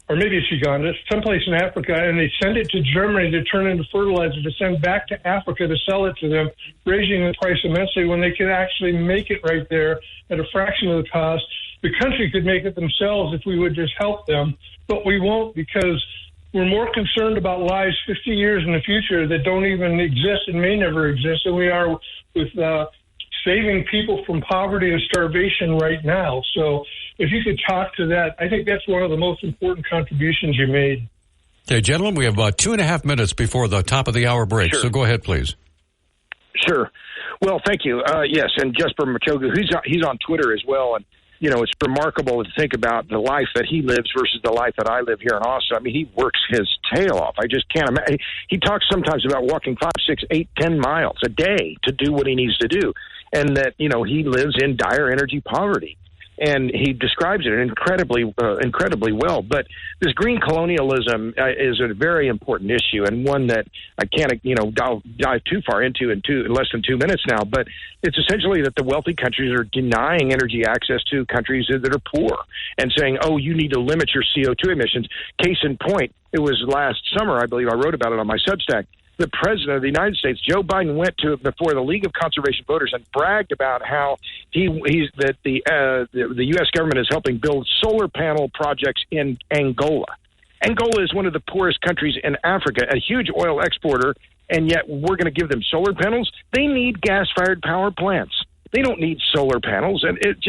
or maybe it's Uganda, someplace in Africa, and they send it to Germany to turn into fertilizer to send back to Africa to sell it to them, raising the price immensely when they could actually make it right there at a fraction of the cost. The country could make it themselves if we would just help them, but we won't because we're more concerned about lives 50 years in the future that don't even exist and may never exist than we are with saving people from poverty and starvation right now. So if you could talk to that, I think that's one of the most important contributions you made. Okay, gentlemen, we have about 2.5 minutes before the top of the hour break, Sure. so go ahead, please. Sure. Well, thank you. Yes, and Jesper Machogu, he's on Twitter as well, and it's remarkable to think about the life that he lives versus the life that I live here in Austin. I mean, he works his tail off. I just can't imagine. He talks sometimes about walking 5, 6, 8, 10 miles a day to do what he needs to do, and that he lives in dire energy poverty. And he describes it incredibly well. But this green colonialism is a very important issue, and one that I can't, dive too far into in less than 2 minutes now. But it's essentially that the wealthy countries are denying energy access to countries that are poor and saying, oh, you need to limit your CO2 emissions. Case in point, it was last summer, I believe I wrote about it on my Substack. The president of the United States, Joe Biden, went before the League of Conservation Voters and bragged about how the U.S. government is helping build solar panel projects in Angola. Angola is one of the poorest countries in Africa, a huge oil exporter, and yet we're going to give them solar panels. They need gas-fired power plants. They don't need solar panels, and it's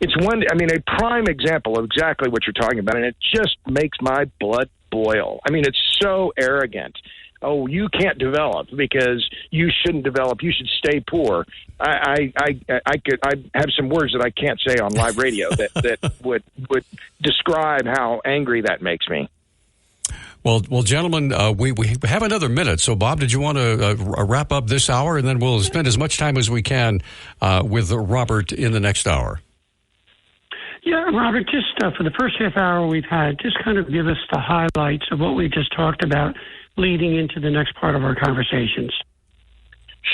a prime example of exactly what you're talking about, and it just makes my blood boil. I mean, it's so arrogant. Oh, you can't develop because you shouldn't develop. You should stay poor. I have some words that I can't say on live radio that would describe how angry that makes me. Well, gentlemen, we have another minute. So, Bob, did you want to wrap up this hour, and then we'll spend as much time as we can with Robert in the next hour? Yeah, Robert, just for the first half hour we've had, just kind of give us the highlights of what we just talked about leading into the next part of our conversations.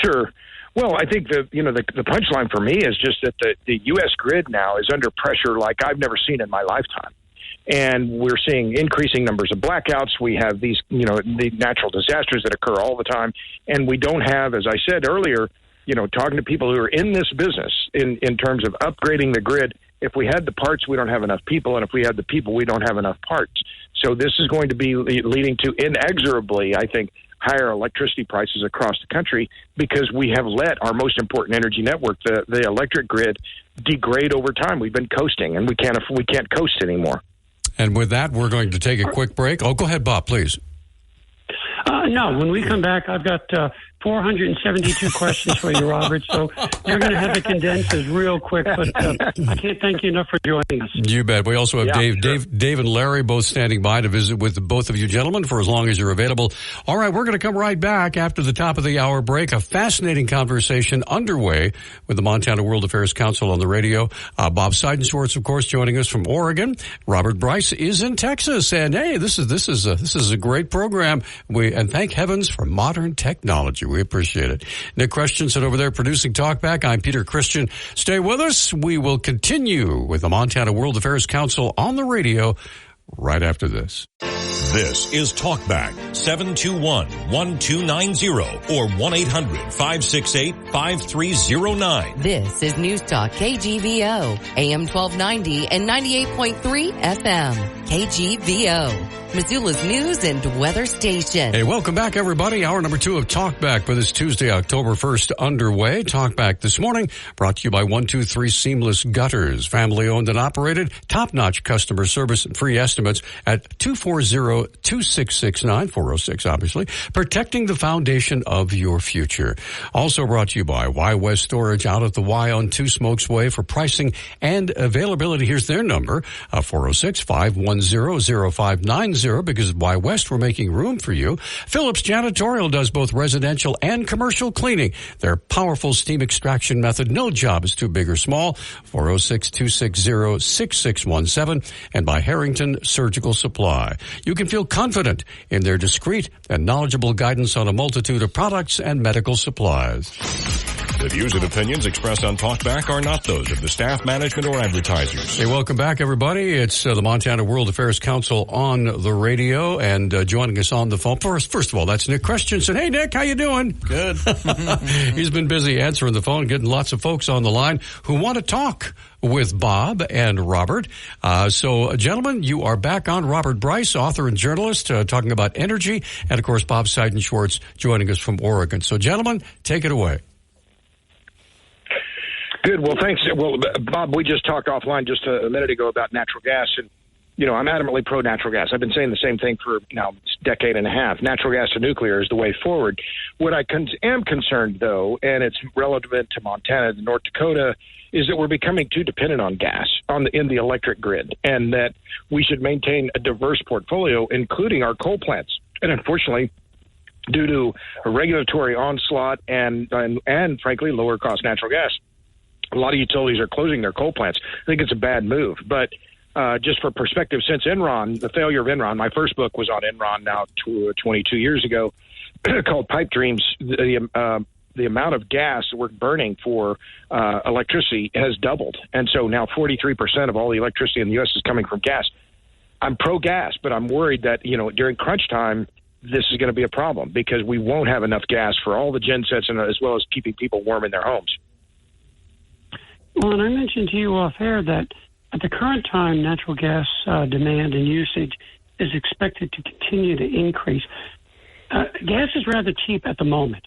Sure. Well, I think the punchline for me is just that the U.S. grid now is under pressure like I've never seen in my lifetime. And we're seeing increasing numbers of blackouts. We have these, the natural disasters that occur all the time. And we don't have, as I said earlier, talking to people who are in this business in terms of upgrading the grid. If we had the parts, we don't have enough people. And if we had the people, we don't have enough parts. So this is going to be leading to inexorably, I think, higher electricity prices across the country because we have let our most important energy network, the electric grid, degrade over time. We've been coasting, and we can't coast anymore. And with that, we're going to take a quick break. Oh, go ahead, Bob, please. No, when we come back, I've got 472 questions for you, Robert, so you're going to have to condense this real quick, but I can't thank you enough for joining us. You bet. We also have Dave and Larry both standing by to visit with both of you gentlemen for as long as you're available. All right, we're going to come right back after the top of the hour break. A fascinating conversation underway with the Montana World Affairs Council on the radio. Bob Seidenschwarz, of course, joining us from Oregon. Robert Bryce is in Texas, and hey, this is a great program. And thank heavens for modern technology. We appreciate it. Nick Christensen over there producing Talkback. I'm Peter Christian. Stay with us. We will continue with the Montana World Affairs Council on the radio right after this. This is Talkback, 721-1290 or 1-800-568-5309. This is Newstalk KGVO, AM 1290 and 98.3 FM. KGVO, Missoula's news and weather station. Hey, welcome back, everybody. Hour number 2 of Talkback for this Tuesday, October 1st, underway. Talkback this morning brought to you by 123 Seamless Gutters, family-owned and operated, top-notch customer service and free estimates at 240-2669, 406, obviously, protecting the foundation of your future. Also brought to you by Y West Storage out at the Y on Two Smokes Way for pricing and availability. Here's their number, 406-510-0590, because at Y West we're making room for you. Phillips Janitorial does both residential and commercial cleaning. Their powerful steam extraction method, no job is too big or small, 406-260-6617, and by Harrington Surgical Supply. You can feel confident in their discreet and knowledgeable guidance on a multitude of products and medical supplies. The views and opinions expressed on Talkback are not those of the staff, management, or advertisers. Hey, welcome back, everybody. It's the Montana World Affairs Council on the radio, and joining us on the phone. First of all, that's Nick Christensen. Hey, Nick, how you doing? Good. He's been busy answering the phone, getting lots of folks on the line who want to talk with Bob and Robert. So, gentlemen, you are back on. Robert Bryce, author and journalist, talking about energy, and, of course, Bob Seidenschwarz joining us from Oregon. So, gentlemen, take it away. Good. Well, thanks. Well, Bob, we just talked offline just a minute ago about natural gas, and I'm adamantly pro natural gas. I've been saying the same thing for now a decade and a half. Natural gas to nuclear is the way forward. What I am concerned, though, and it's relevant to Montana and North Dakota, is that we're becoming too dependent on gas in the electric grid, and that we should maintain a diverse portfolio, including our coal plants. And unfortunately, due to a regulatory onslaught and frankly, lower cost natural gas, a lot of utilities are closing their coal plants. I think it's a bad move. But just for perspective, since Enron, the failure of Enron, my first book was on Enron now 22 years ago, called Pipe Dreams. The amount of gas we're burning for electricity has doubled. And so now 43% of all the electricity in the U.S. is coming from gas. I'm pro-gas, but I'm worried that, during crunch time, this is going to be a problem because we won't have enough gas for all the gensets and as well as keeping people warm in their homes. Well, and I mentioned to you off air that at the current time, natural gas demand and usage is expected to continue to increase. Gas is rather cheap at the moment.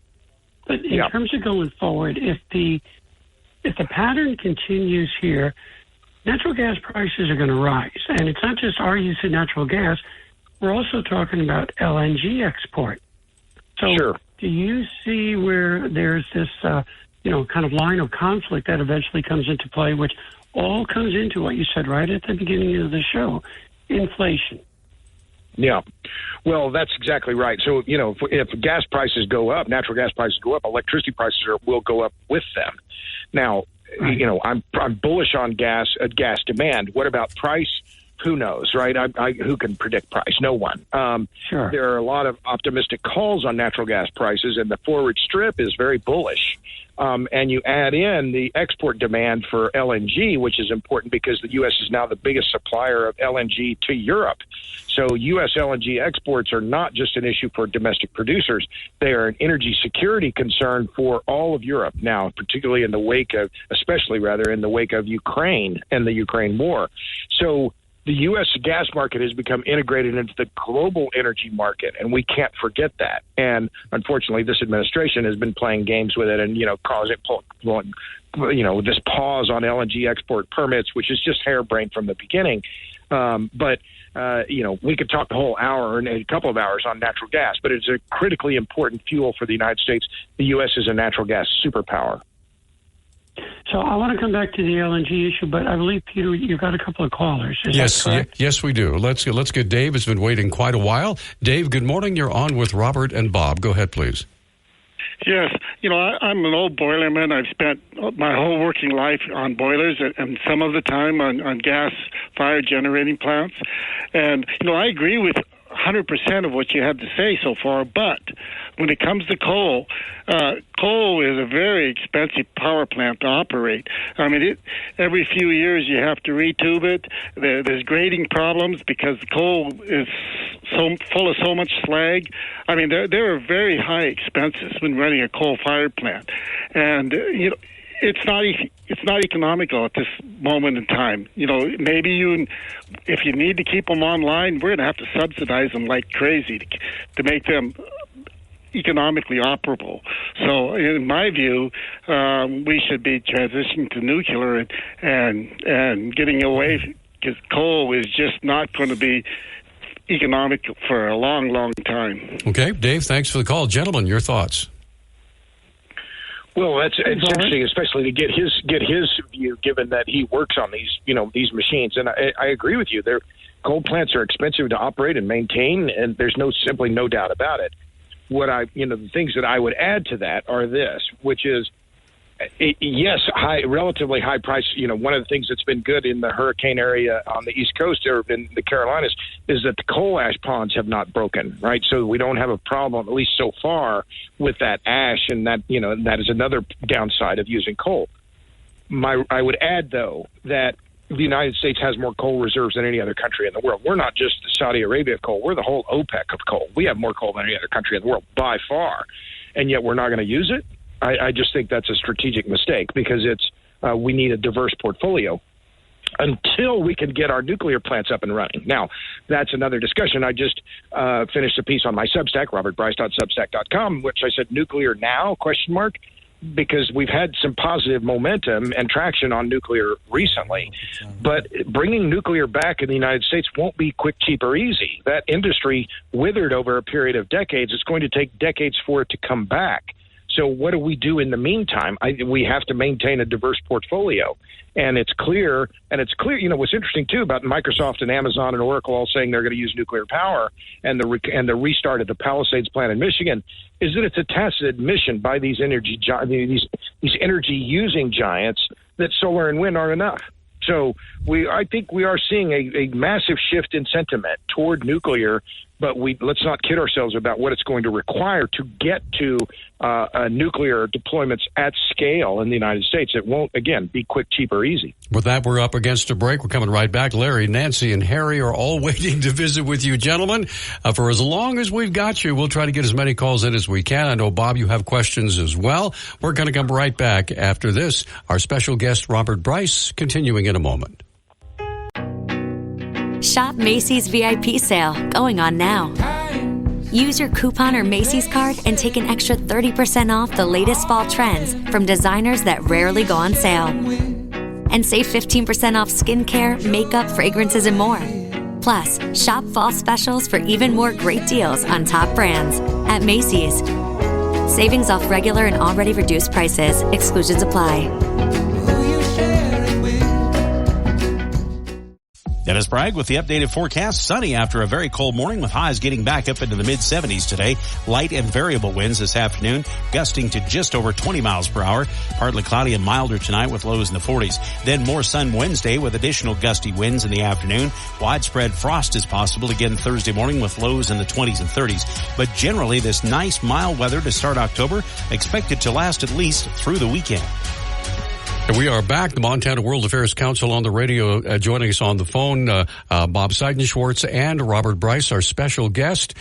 But in terms of going forward, if the pattern continues here, natural gas prices are going to rise. And it's not just our use of natural gas. We're also talking about LNG export. So do you see where there's this, kind of line of conflict that eventually comes into play, which all comes into what you said right at the beginning of the show, inflation? Yeah. Well, that's exactly right. So, if gas prices go up, natural gas prices go up, electricity prices will go up with them. Now, I'm bullish on gas demand. What about price? Who knows, right? Who can predict price? No one. There are a lot of optimistic calls on natural gas prices, and the forward strip is very bullish. And you add in the export demand for LNG, which is important because the U.S. is now the biggest supplier of LNG to Europe. So U.S. LNG exports are not just an issue for domestic producers. They are an energy security concern for all of Europe now, particularly in the wake of Ukraine and the Ukraine war. So the U.S. gas market has become integrated into the global energy market, and we can't forget that. And unfortunately, this administration has been playing games with it and, causing, this pause on LNG export permits, which is just harebrained from the beginning. But we could talk the whole hour and a couple of hours on natural gas, but it's a critically important fuel for the United States. The U.S. is a natural gas superpower. So I want to come back to the LNG issue, but I believe, Peter, you've got a couple of callers. Is that correct? Yes, we do. Let's get Dave. Has been waiting quite a while. Dave, good morning. You're on with Robert and Bob. Go ahead, please. Yes. I'm an old boilerman. I've spent my whole working life on boilers and some of the time on gas-fired generating plants. And, I agree with 100% of what you had to say so far, but when it comes to coal, coal is a very expensive power plant to operate. I mean, every few years you have to retube it. There's grading problems because the coal is so full of so much slag. I mean, there are very high expenses when running a coal-fired plant, and it's not economical at this moment in time. Maybe if you need to keep them online, we're going to have to subsidize them like crazy to make them economically operable. So in my view, we should be transitioning to nuclear and getting away, because coal is just not going to be economic for a long, long time. Okay, Dave, thanks for the call. Gentlemen, your thoughts? Well, it's interesting, especially to get his view, given that he works on these machines. And I agree with you. Coal plants are expensive to operate and maintain, and there's simply no doubt about it. The things that I would add to that are this, which is, yes, relatively high price. One of the things that's been good in the hurricane area on the East Coast or in the Carolinas is that the coal ash ponds have not broken, right? So we don't have a problem, at least so far, with that ash, and that is another downside of using coal. I would add, though, that the United States has more coal reserves than any other country in the world. We're not just Saudi Arabia of coal. We're the whole OPEC of coal. We have more coal than any other country in the world by far, and yet we're not going to use it. I just think that's a strategic mistake because we need a diverse portfolio until we can get our nuclear plants up and running. Now, that's another discussion. I just finished a piece on my Substack, robertbryce.substack.com, which I said nuclear now, ? because we've had some positive momentum and traction on nuclear recently. But bringing nuclear back in the United States won't be quick, cheap, or easy. That industry withered over a period of decades. It's going to take decades for it to come back. So what do we do in the meantime? We have to maintain a diverse portfolio. And it's clear, what's interesting, too, about Microsoft and Amazon and Oracle all saying they're going to use nuclear power and the restart of the Palisades plant in Michigan is that it's a tacit admission by these energy-using giants that solar and wind aren't enough. So I think we are seeing a massive shift in sentiment toward nuclear, but let's not kid ourselves about what it's going to require to get to nuclear deployments at scale in the United States. It won't, again, be quick, cheap, or easy. With that, we're up against a break. We're coming right back. Larry, Nancy, and Harry are all waiting to visit with you, gentlemen. For as long as we've got you, we'll try to get as many calls in as we can. I know, Bob, you have questions as well. We're going to come right back after this. Our special guest, Robert Bryce, continuing in a moment. Shop Macy's VIP sale, going on now. Use your coupon or Macy's card and take an extra 30% off the latest fall trends from designers that rarely go on sale. And save 15% off skincare, makeup, fragrances, and more. Plus, shop fall specials for even more great deals on top brands at Macy's. Savings off regular and already reduced prices. Exclusions apply. Dennis Bragg with the updated forecast. Sunny after a very cold morning with highs getting back up into the mid-70s today. Light and variable winds this afternoon, gusting to just over 20 miles per hour. Partly cloudy and milder tonight with lows in the 40s. Then more sun Wednesday with additional gusty winds in the afternoon. Widespread frost is possible again Thursday morning with lows in the 20s and 30s. But generally this nice mild weather to start October expected to last at least through the weekend. We are back. The Montana World Affairs Council on the radio, joining us on the phone, Bob Seidenschwarz and Robert Bryce, our special guest.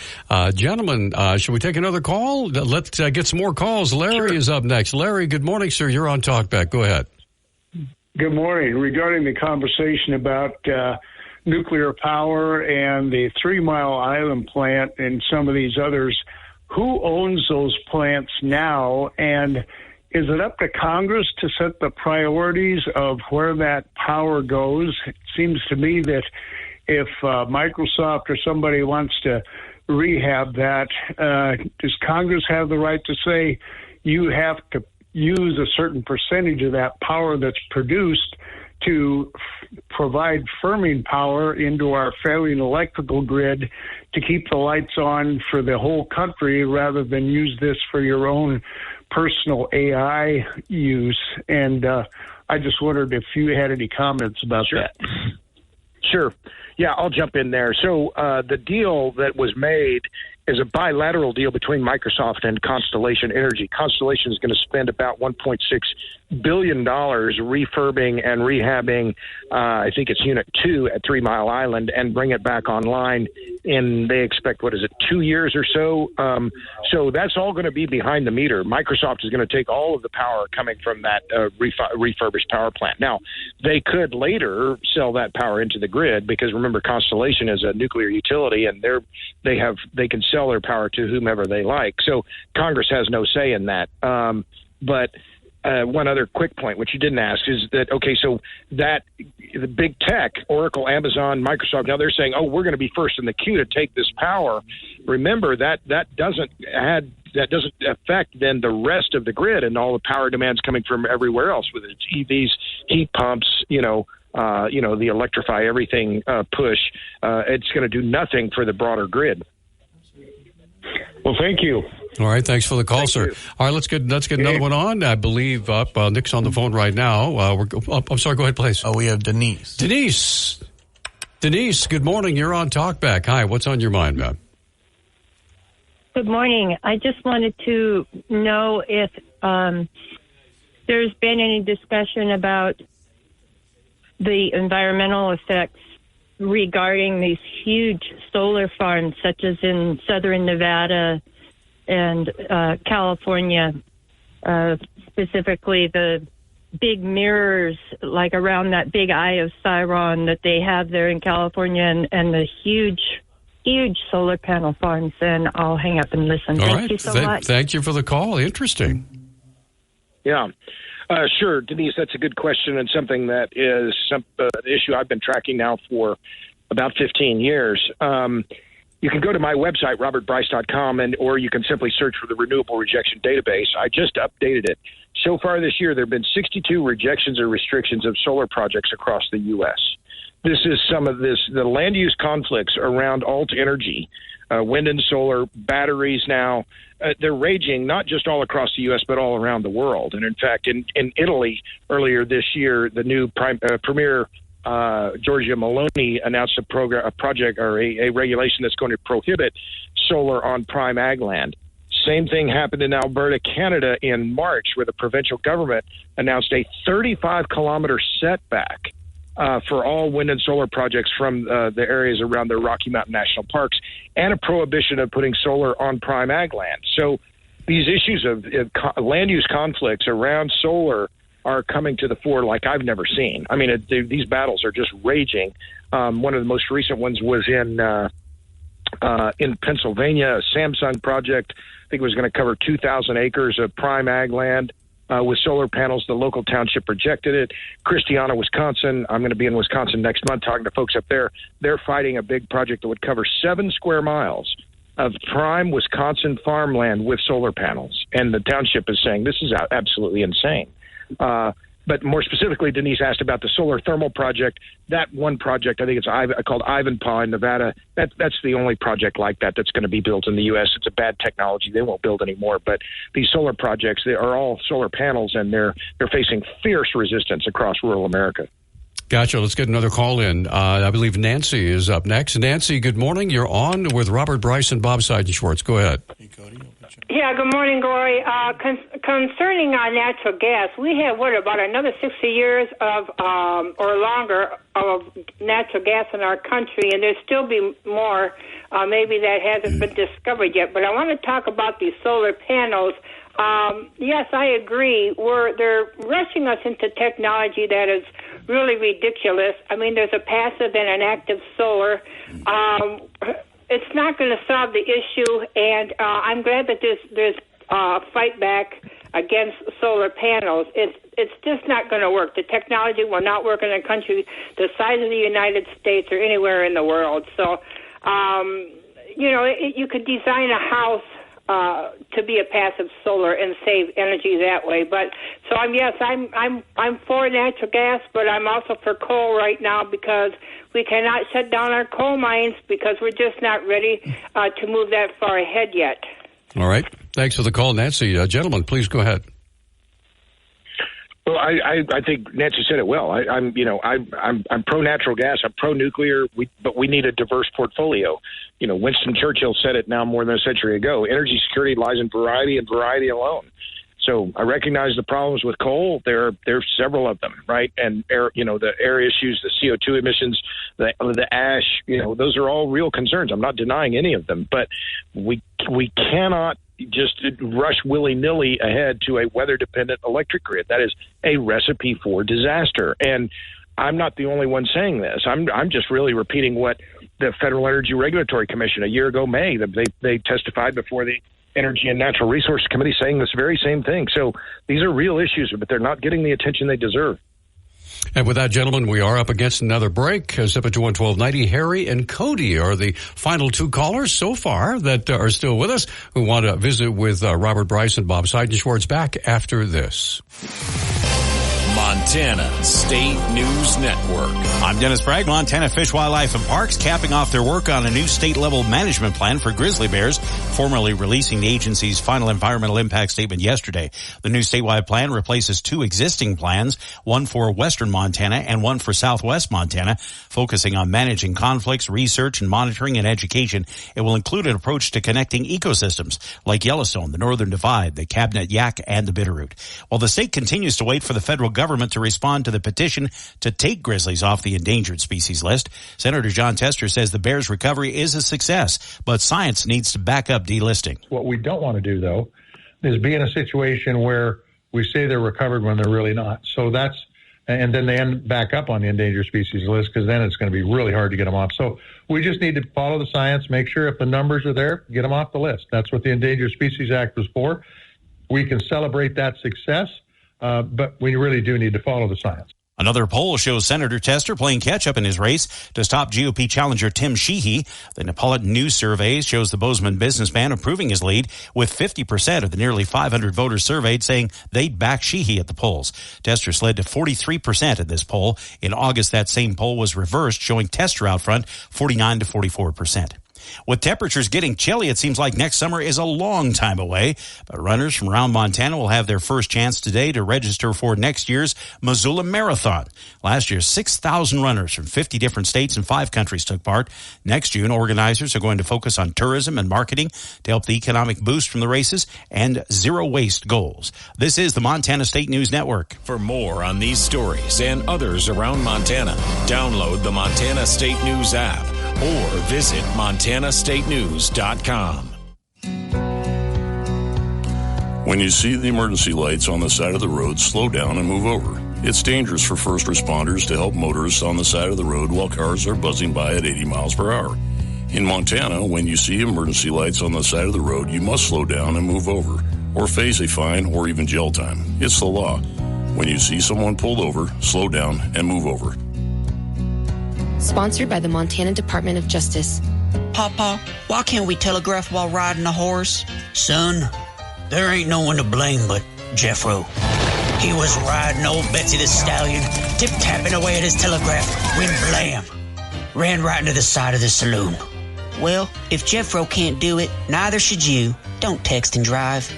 Gentlemen, should we take another call? Let's get some more calls. Larry is up next. Larry, good morning, sir. You're on Talkback. Go ahead. Good morning. Regarding the conversation about nuclear power and the 3 Mile Island plant and some of these others, who owns those plants now, and is it up to Congress to set the priorities of where that power goes? It seems to me that if Microsoft or somebody wants to rehab that, does Congress have the right to say you have to use a certain percentage of that power that's produced to provide firming power into our failing electrical grid to keep the lights on for the whole country rather than use this for your own personal AI use? And I just wondered if you had any comments about that. Sure. Yeah, I'll jump in there. So the deal that was made is a bilateral deal between Microsoft and Constellation Energy. Constellation is going to spend about $1.6 billion refurbing and rehabbing, I think it's Unit 2 at 3 Mile Island, and bring it back online in, they expect, 2 years or so? So that's all going to be behind the meter. Microsoft is going to take all of the power coming from that refurbished power plant. Now, they could later sell that power into the grid because, remember, Constellation is a nuclear utility, and they can sell their power to whomever they like. So Congress has no say in that. But one other quick point, which you didn't ask, is that, okay, so that the big tech, Oracle, Amazon, Microsoft, now they're saying, oh, we're going to be first in the queue to take this power. Remember, that doesn't affect then the rest of the grid and all the power demands coming from everywhere else, with its EVs, heat pumps, the electrify everything push. It's going to do nothing for the broader grid. Well, thank you. All right, thanks for the call, sir. All right, let's get another one on. I believe Nick's on the phone right now. I'm sorry, go ahead, please. Oh, we have Denise. Denise, good morning. You're on Talkback. Hi, what's on your mind, man? Good morning. I just wanted to know if there's been any discussion about the environmental effects regarding these huge solar farms, such as in southern Nevada and California, specifically the big mirrors, like around that big eye of Sauron that they have there in California, and the huge solar panel farms. And I'll hang up and listen. Thank you so much. Thank you for the call. Interesting. Yeah. Sure, Denise, that's a good question and something that is an issue I've been tracking now for about 15 years. You can go to my website, robertbryce.com, or you can simply search for the Renewable Rejection Database. I just updated it. So far this year, there have been 62 rejections or restrictions of solar projects across the U.S. This is the land use conflicts around alt energy, wind and solar, batteries now. They're raging not just all across the U.S., but all around the world. And in fact, in Italy earlier this year, the new Premier Giorgia Meloni announced a project or a regulation that's going to prohibit solar on prime ag land. Same thing happened in Alberta, Canada in March, where the provincial government announced a 35-kilometer setback for all wind and solar projects from the areas around the Rocky Mountain National Parks, and a prohibition of putting solar on prime ag land. So these issues of land use conflicts around solar are coming to the fore like I've never seen. I mean, these battles are just raging. One of the most recent ones was in Pennsylvania, a Samsung project. I think it was going to cover 2,000 acres of prime ag land with solar panels. The local township rejected it. Christiana, Wisconsin. I'm going to be in Wisconsin next month talking to folks up there. They're fighting a big project that would cover 7 square miles of prime Wisconsin farmland with solar panels. And the township is saying this is absolutely insane. But more specifically, Denise asked about the solar thermal project. That one project, I think it's called Ivanpah in Nevada. That's the only project like that that's going to be built in the U.S. It's a bad technology. They won't build anymore. But these solar projects, they are all solar panels, and they're facing fierce resistance across rural America. Gotcha. Let's get another call in. I believe Nancy is up next. Nancy, good morning. You're on with Robert Bryce and Bob Seidenschwarz. Go ahead. Yeah, good morning, Glory. Concerning natural gas, we have, about another 60 years of or longer of natural gas in our country, and there'll still be more maybe that hasn't been discovered yet. But I want to talk about these solar panels. Yes, I agree. They're rushing us into technology that is really ridiculous. I mean, there's a passive and an active solar. It's not going to solve the issue, and I'm glad that there's fight back against solar panels. It's just not going to work. The technology will not work in a country the size of the United States or anywhere in the world. So, you could design a house to be a passive solar and save energy that way. But so I'm for natural gas, but I'm also for coal right now because we cannot shut down our coal mines because we're just not ready to move that far ahead yet. All right. Thanks for the call, Nancy. Gentlemen, please go ahead. Well, I think Nancy said it well. I'm pro natural gas. I'm pro nuclear. But we need a diverse portfolio. Winston Churchill said it now more than a century ago. Energy security lies in variety and variety alone. So I recognize the problems with coal. There are several of them, right? And the air issues, the CO2 emissions, the ash. Those are all real concerns. I'm not denying any of them, but we cannot just rush willy-nilly ahead to a weather-dependent electric grid. That is a recipe for disaster. And I'm not the only one saying this. I'm just really repeating what the Federal Energy Regulatory Commission a year ago May. They testified before the Energy and Natural Resources Committee saying this very same thing. So these are real issues, but they're not getting the attention they deserve. And with that, gentlemen, we are up against another break. 721-1290, Harry and Cody are the final 2 callers so far that are still with us who want to visit with Robert Bryce and Bob Seidenschwarz. Back after this. Montana State News Network. I'm Dennis Bragg. Montana Fish, Wildlife, and Parks capping off their work on a new state-level management plan for grizzly bears, formally releasing the agency's final environmental impact statement yesterday. The new statewide plan replaces 2 existing plans, one for western Montana and one for southwest Montana, focusing on managing conflicts, research, and monitoring and education. It will include an approach to connecting ecosystems like Yellowstone, the Northern Divide, the Cabinet Yaak, and the Bitterroot. While the state continues to wait for the federal government to respond to the petition to take grizzlies off the endangered species list, Senator John Tester says the bear's recovery is a success, but science needs to back up delisting. What we don't want to do, though, is be in a situation where we say they're recovered when they're really not. So and then they end back up on the endangered species list because then it's going to be really hard to get them off. So we just need to follow the science, make sure if the numbers are there, get them off the list. That's what the Endangered Species Act was for. We can celebrate that success, but we really do need to follow the science. Another poll shows Senator Tester playing catch-up in his race to stop GOP challenger Tim Sheehy. The Neapolitan News survey shows the Bozeman businessman improving his lead, with 50% of the nearly 500 voters surveyed saying they'd back Sheehy at the polls. Tester slid to 43% in this poll. In August, that same poll was reversed, showing Tester out front 49 to 44%. With temperatures getting chilly, it seems like next summer is a long time away. But runners from around Montana will have their first chance today to register for next year's Missoula Marathon. Last year, 6,000 runners from 50 different states and 5 countries took part. Next June, organizers are going to focus on tourism and marketing to help the economic boost from the races and zero-waste goals. This is the Montana State News Network. For more on these stories and others around Montana, download the Montana State News app or visit montanastatenews.com. When you see the emergency lights on the side of the road, slow down and move over. It's dangerous for first responders to help motorists on the side of the road while cars are buzzing by at 80 miles per hour. In Montana, when you see emergency lights on the side of the road, you must slow down and move over, or face a fine or even jail time. It's the law. When you see someone pulled over, slow down and move over. Sponsored by the Montana Department of Justice. Papa, why can't we telegraph while riding a horse? Son, there ain't no one to blame but Jeffro. He was riding old Betsy the Stallion, tip-tapping away at his telegraph, when blam, ran right into the side of the saloon. Well, if Jeffro can't do it, neither should you. Don't text and drive.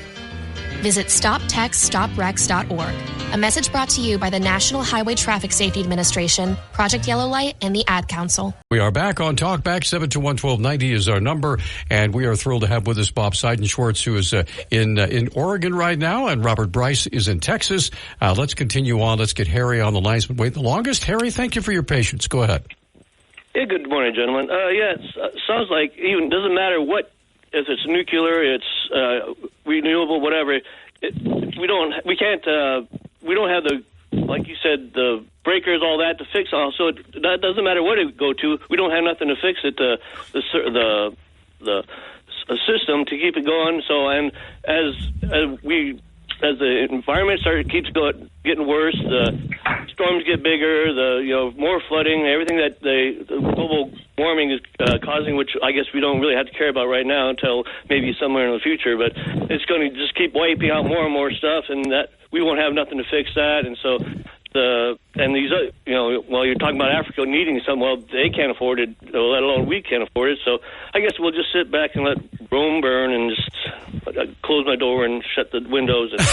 Visit StopTextStopWrecks.org. A message brought to you by the National Highway Traffic Safety Administration, Project Yellow Light, and the Ad Council. We are back on Talkback. 721-1290 is our number, and we are thrilled to have with us Bob Seidenschwarz, who is in Oregon right now, and Robert Bryce is in Texas. Let's continue on. Let's get Harry on the lines. But wait the longest. Harry, thank you for your patience. Go ahead. Yeah, good morning, gentlemen. It sounds like even doesn't matter what, if it's nuclear, it's renewable, whatever. We don't have the, like you said, the breakers, all that to fix all. So that doesn't matter what it go to. We don't have nothing to fix it. The system to keep it going. So, and as the environment keeps getting worse, the storms get bigger, more flooding, everything that the global warming is causing, which I guess we don't really have to care about right now until maybe somewhere in the future. But it's going to just keep wiping out more and more stuff, and that we won't have nothing to fix that. And so while you're talking about Africa needing something, well, they can't afford it, let alone we can't afford it. So I guess we'll just sit back and let Rome burn and just close my door and shut the windows. And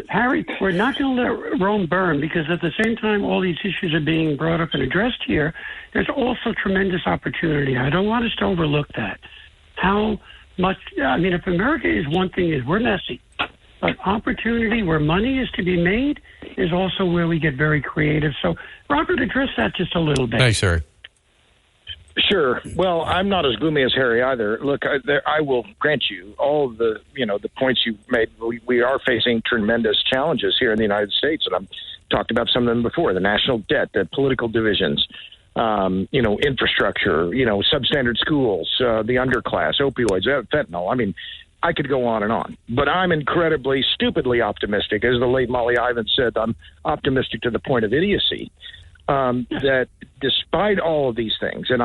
Harry, we're not going to let Rome burn, because at the same time all these issues are being brought up and addressed here, there's also tremendous opportunity. I don't want us to overlook that. How much, if America is one thing, is we're messy. But opportunity where money is to be made is also where we get very creative. So, Robert, address that just a little bit. Thanks, Harry. Sure. Well, I'm not as gloomy as Harry either. Look, I will grant you all the points you made. We are facing tremendous challenges here in the United States, and I've talked about some of them before: the national debt, the political divisions, infrastructure, substandard schools, the underclass, opioids, fentanyl. I could go on and on, but I'm incredibly, stupidly optimistic. As the late Molly Ivins said, I'm optimistic to the point of idiocy, that despite all of these things, and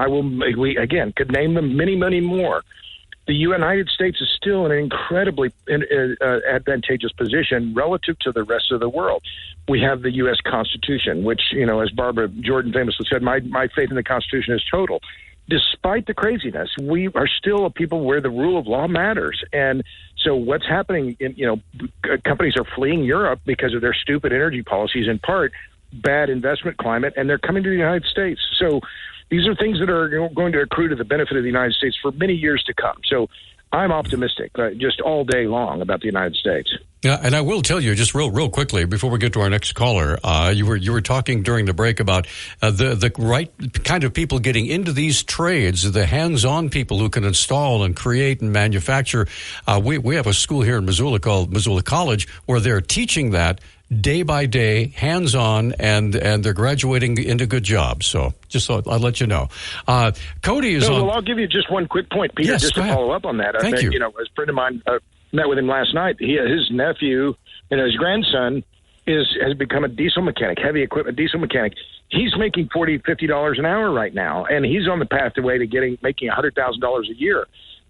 we again could name them many, many more, the United States is still in an incredibly advantageous position relative to the rest of the world. We have the U.S. Constitution, which, as Barbara Jordan famously said, my faith in the Constitution is total. Despite the craziness, we are still a people where the rule of law matters. And so what's happening, companies are fleeing Europe because of their stupid energy policies, in part bad investment climate, and they're coming to the United States. So these are things that are going to accrue to the benefit of the United States for many years to come. So I'm optimistic just all day long about the United States. Yeah, and I will tell you just real quickly before we get to our next caller. You were talking during the break about the right kind of people getting into these trades, the hands-on people who can install and create and manufacture. We have a school here in Missoula called Missoula College where they're teaching that day by day, hands-on, and they're graduating into good jobs. So just thought I'd let you know. Cody is on. Well, I'll give you just one quick point, Peter, yes, just to follow up on that. Thank you. A friend of mine met with him last night. His nephew and his grandson has become a diesel mechanic, heavy equipment diesel mechanic. He's making $40, $50 an hour right now, and he's on the pathway to making $100,000 a year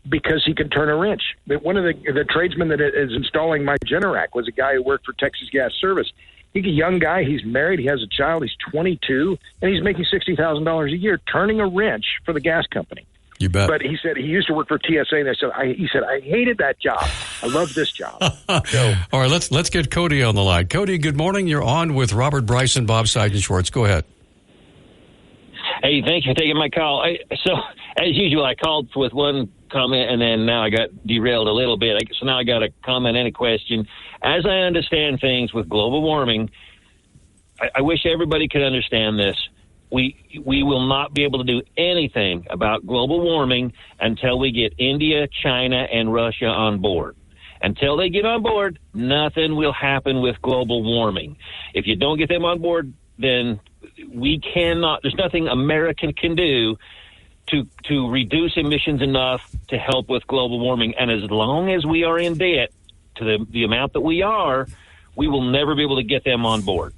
because he can turn a wrench. But one of the tradesmen that is installing my Generac was a guy who worked for Texas Gas Service. He's a young guy. He's married. He has a child. He's 22, and he's making $60,000 a year turning a wrench for the gas company. You bet. But he said he used to work for TSA, and he said, I hated that job. I love this job. So, all right, let's get Cody on the line. Cody, good morning. You're on with Robert Bryce and Bob Seidenschwarz. Go ahead. Hey, thanks for taking my call. So, as usual, I called with one comment, and then now I got derailed a little bit. So now I got a comment and a question. As I understand things with global warming, I wish everybody could understand this. We will not be able to do anything about global warming until we get India, China, and Russia on board. Until they get on board, nothing will happen with global warming. If you don't get them on board, then we cannot. There's nothing America can do to reduce emissions enough to help with global warming. And as long as we are in debt to the amount that we are, we will never be able to get them on board.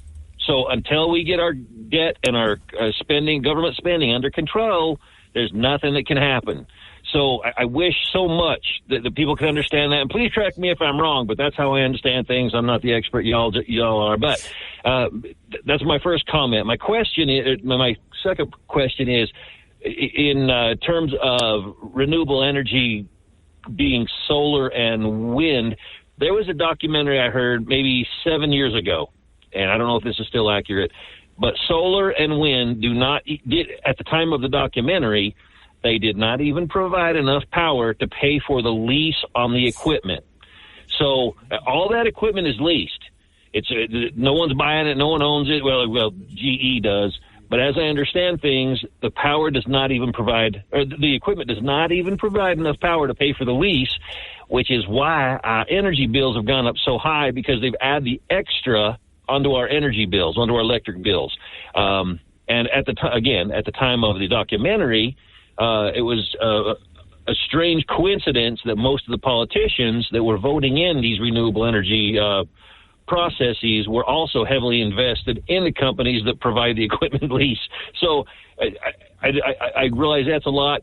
So until we get our debt and our government spending under control, there's nothing that can happen. So I wish so much that the people can understand that. And please correct me if I'm wrong, but that's how I understand things. I'm not the expert y'all are. But that's my first comment. My second question is, in terms of renewable energy being solar and wind, there was a documentary I heard maybe 7 years ago, and I don't know if this is still accurate, but solar and wind at the time of the documentary, they did not even provide enough power to pay for the lease on the equipment. So all that equipment is leased. No one's buying it. No one owns it. Well, GE does. But as I understand things, the power does not even provide, or the equipment does not even provide enough power to pay for the lease, which is why our energy bills have gone up so high, because they've added the extra onto our energy bills, onto our electric bills. And at the time of the documentary, it was a strange coincidence that most of the politicians that were voting in these renewable energy processes were also heavily invested in the companies that provide the equipment lease. So I realize that's a lot.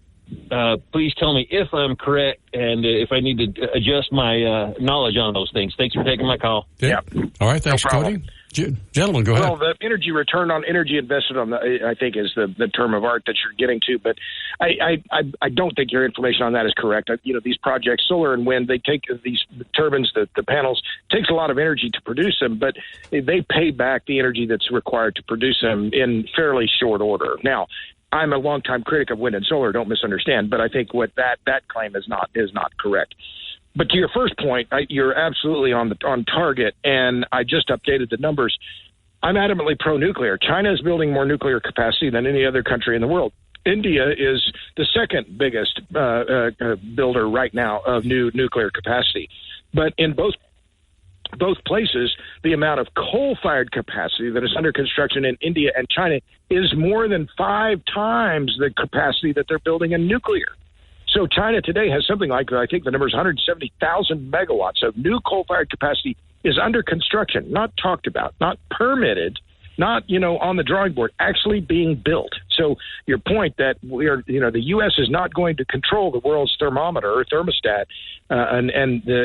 Please tell me if I'm correct and if I need to adjust my knowledge on those things. Thanks for taking my call. Yeah. All right. Thanks, no Cody. Gentlemen, go ahead. Well, the energy return on energy invested on I think is the term of art that you're getting to, but I don't think your information on that is correct. These projects, solar and wind, they take these turbines, the panels, takes a lot of energy to produce them, but they pay back the energy that's required to produce them in fairly short order. Now, I'm a longtime critic of wind and solar, don't misunderstand, but I think what that claim is not correct. But to your first point, you're absolutely on target, and I just updated the numbers. I'm adamantly pro-nuclear. China is building more nuclear capacity than any other country in the world. India is the second biggest builder right now of new nuclear capacity. But in both places, the amount of coal-fired capacity that is under construction in India and China is more than 5 times the capacity that they're building in nuclear. So China today has something like, I think the number is 170,000 megawatts of new coal-fired capacity is under construction, not talked about, not permitted, not, on the drawing board, actually being built. So your point that the U.S. is not going to control the world's thermometer or thermostat, and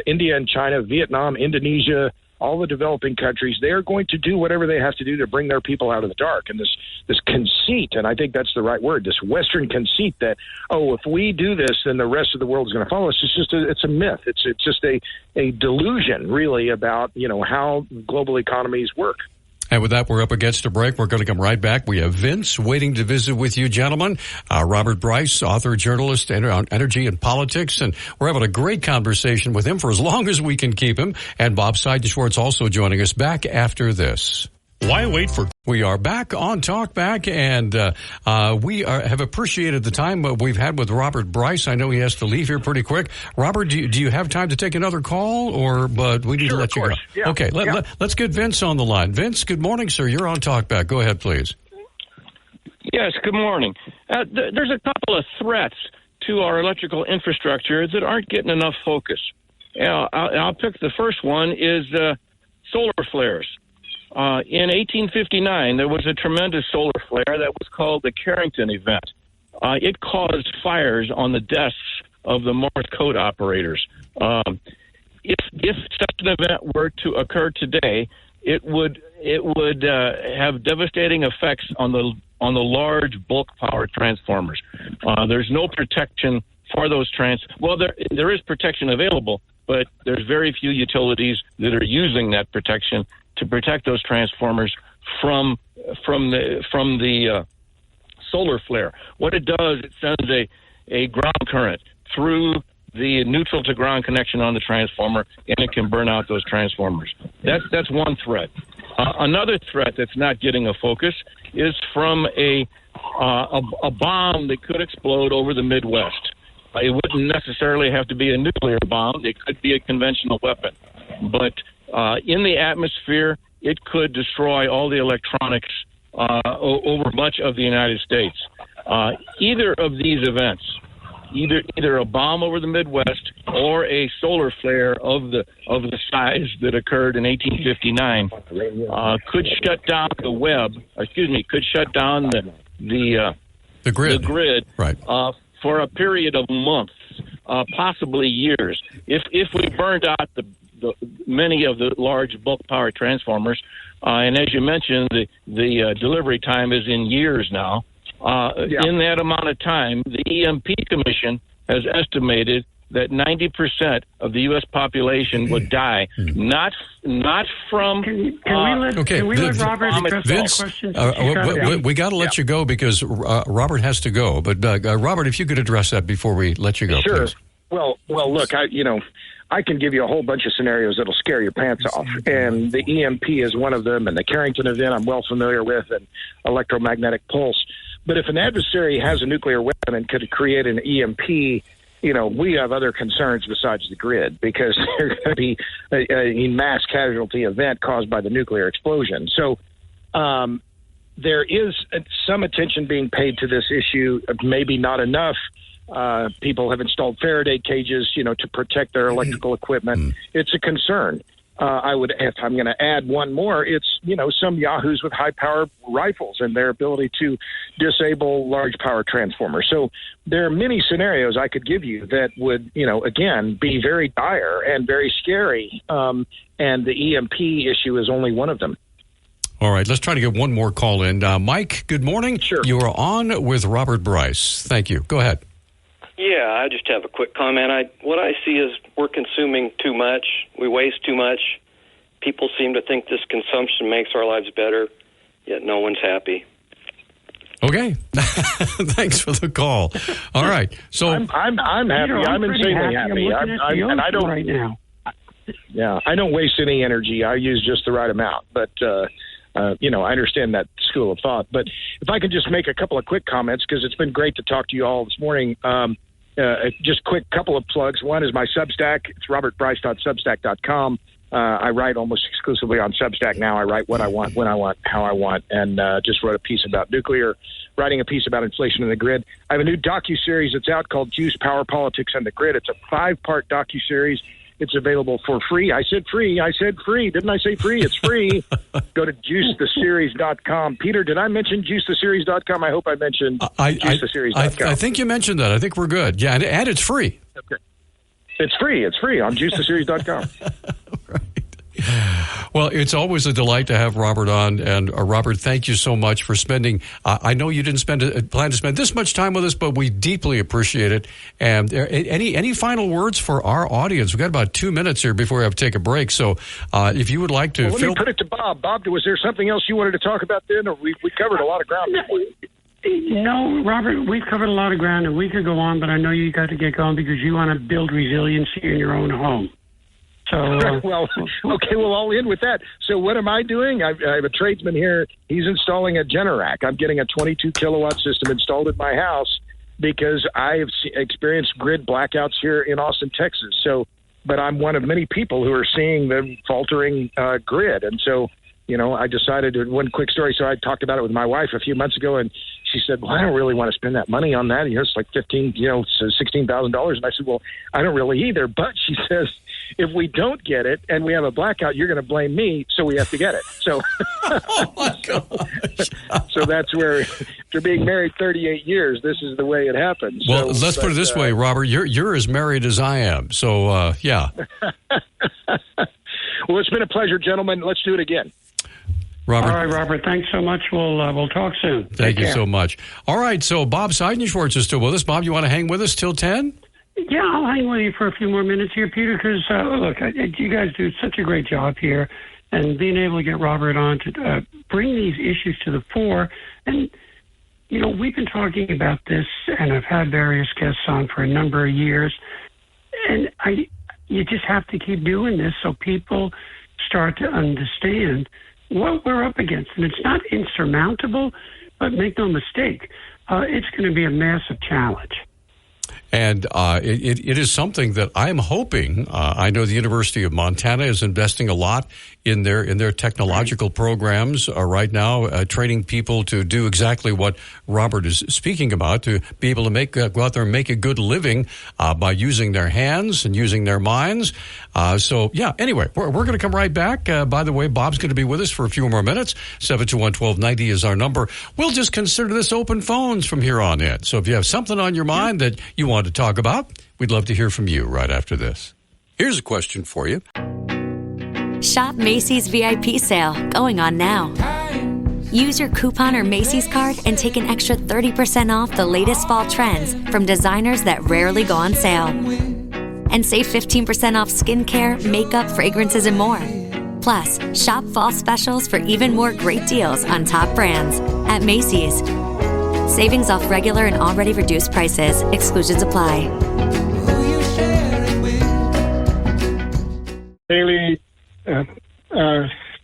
India and China, Vietnam, Indonesia, all the developing countries, they are going to do whatever they have to do to bring their people out of the dark. And this conceit, and I think that's the right word, this Western conceit that, if we do this, then the rest of the world is going to follow us. It's a myth. It's just a delusion, really, about, how global economies work. And with that, we're up against a break. We're going to come right back. We have Vince waiting to visit with you, gentlemen. Robert Bryce, author, journalist, on energy and politics. And we're having a great conversation with him for as long as we can keep him. And Bob Seidenschwarz also joining us back after this. Why wait for... We are back on Talkback, and we have appreciated the time we've had with Robert Bryce. I know he has to leave here pretty quick. Robert, do you have time to take another call, but we need to let you go? Yeah. Okay, let's get Vince on the line. Vince, good morning, sir. You're on Talkback. Go ahead, please. Yes, good morning. There's a couple of threats to our electrical infrastructure that aren't getting enough focus. I'll pick the first one is solar flares. In 1859, there was a tremendous solar flare that was called the Carrington event. It caused fires on the desks of the Morse code operators. If such an event were to occur today, it would have devastating effects on the large bulk power transformers. There's no protection for those there is protection available, but there's very few utilities that are using that protection to protect those transformers from the solar flare. What it does, it sends a ground current through the neutral to ground connection on the transformer, and it can burn out those transformers. That's one threat. Another threat that's not getting a focus is from a bomb that could explode over the Midwest. It wouldn't necessarily have to be a nuclear bomb. It could be a conventional weapon. But in the atmosphere, it could destroy all the electronics over much of the United States. Either of these events, either a bomb over the Midwest or a solar flare of the size that occurred in 1859, could shut down the web. Could shut down the grid. The grid, right. For a period of months, possibly years. If we burned out the many of the large bulk power transformers, and as you mentioned, the delivery time is in years now. In that amount of time, the EMP Commission has estimated that 90% of the U.S. population would die, not from. Can we let Robert address Vince, that question? We got to let you go because Robert has to go. But Robert, if you could address that before we let you go, sure. Please. Well, look, I can give you a whole bunch of scenarios that'll scare your pants off, and the EMP is one of them, and the Carrington event I'm well familiar with, and electromagnetic pulse. But if an adversary has a nuclear weapon and could create an EMP, we have other concerns besides the grid, because there's going to be a mass casualty event caused by the nuclear explosion. So there is some attention being paid to this issue, maybe not enough. People have installed Faraday cages, to protect their electrical equipment. It's a concern. If I'm going to add one more, it's, some yahoos with high-power rifles and their ability to disable large power transformers. So there are many scenarios I could give you that would, again, be very dire and very scary. And the EMP issue is only one of them. All right, let's try to get one more call in. Mike, good morning. Sure. You are on with Robert Bryce. Thank you. Go ahead. Yeah, I just have a quick comment. What I see is we're consuming too much. We waste too much. People seem to think this consumption makes our lives better, yet no one's happy. Okay. Thanks for the call. All right. So I'm happy. I'm insanely happy. I don't right now. Yeah, I don't waste any energy. I use just the right amount. But I understand that school of thought. But if I could just make a couple of quick comments, because it's been great to talk to you all this morning. Just quick couple of plugs. One is my Substack. It's robertbryce.substack.com. I write almost exclusively on Substack now. I write what I want, when I want, how I want, and just wrote a piece about nuclear, writing a piece about inflation in the grid. I have a new docuseries that's out called Juice, Power, Politics, and the Grid. It's a 5-part docuseries. It's available for free. I said free. Didn't I say free? It's free. Go to juicetheseries.com. Peter, did I mention juicetheseries.com? I hope I mentioned juicetheseries.com. I think you mentioned that. I think we're good. Yeah, and it's free. Okay. It's free. It's free on juicetheseries.com. Right. Well, it's always a delight to have Robert on. And Robert, thank you so much for spending. I know you didn't plan to spend this much time with us, but we deeply appreciate it. And any final words for our audience? We've got about 2 minutes here before we have to take a break. So if you would like to... Let me put it to Bob. Bob, was there something else you wanted to talk about then? Or we covered a lot of ground. No, Robert, we've covered a lot of ground, and we could go on, but I know you got to get going because you want to build resiliency in your own home. So, I'll end with that. So what am I doing? I have a tradesman here. He's installing a Generac. I'm getting a 22-kilowatt system installed at my house because I've experienced grid blackouts here in Austin, Texas. But I'm one of many people who are seeing the faltering grid. And so, I decided to, one quick story. So I talked about it with my wife a few months ago, and she said, well, I don't really want to spend that money on that. It's like $16,000. And I said, well, I don't really either. But she says, if we don't get it and we have a blackout, you're going to blame me. So we have to get it. So, oh my gosh. So that's where, after being married 38 years, this is the way it happens. Well, let's put it this way, Robert. You're as married as I am. So, yeah. Well, it's been a pleasure, gentlemen. Let's do it again. Robert. All right, Robert. Thanks so much. We'll talk soon. Thank you so much. All right. So Bob Seidenschwarz is still with us. Bob, you want to hang with us till 10? Yeah, I'll hang with you for a few more minutes here, Peter, because, look, you guys do such a great job here, and being able to get Robert on to bring these issues to the fore. And, we've been talking about this, and I've had various guests on for a number of years, and you just have to keep doing this so people start to understand what we're up against. And it's not insurmountable, but make no mistake, it's going to be a massive challenge. And it is something that I'm hoping. I know the University of Montana is investing a lot in their technological programs right now, training people to do exactly what Robert is speaking about, to be able to go out there and make a good living by using their hands and using their minds. So, yeah, anyway, we're going to come right back. By the way, Bob's going to be with us for a few more minutes. 721-1290 is our number. We'll just consider this open phones from here on in. So if you have something on your mind that you want to talk about, we'd love to hear from you right after this. Here's a question for you. Shop Macy's VIP sale going on now. Use your coupon or Macy's card and take an extra 30% off the latest fall trends from designers that rarely go on sale. And save 15% off skincare, makeup, fragrances, and more. Plus, shop fall specials for even more great deals on top brands at Macy's. Savings off regular and already reduced prices. Exclusions apply. Haley,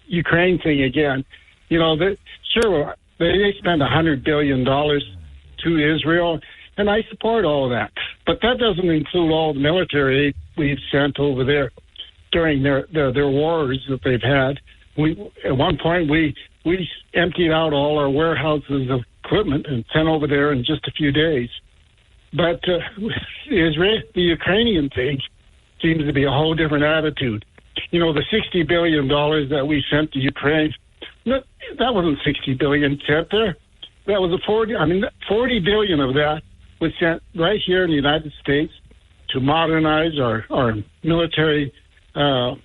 Ukraine thing again. Sure, they spend $100 billion to Israel, and I support all of that. But that doesn't include all the military aid we've sent over there during their wars that they've had. At one point, we emptied out all our warehouses of equipment and sent over there in just a few days. But the Ukrainian thing seems to be a whole different attitude. The $60 billion that we sent to Ukraine, that wasn't $60 billion sent there. That was $40 billion of that was sent right here in the United States to modernize our military gun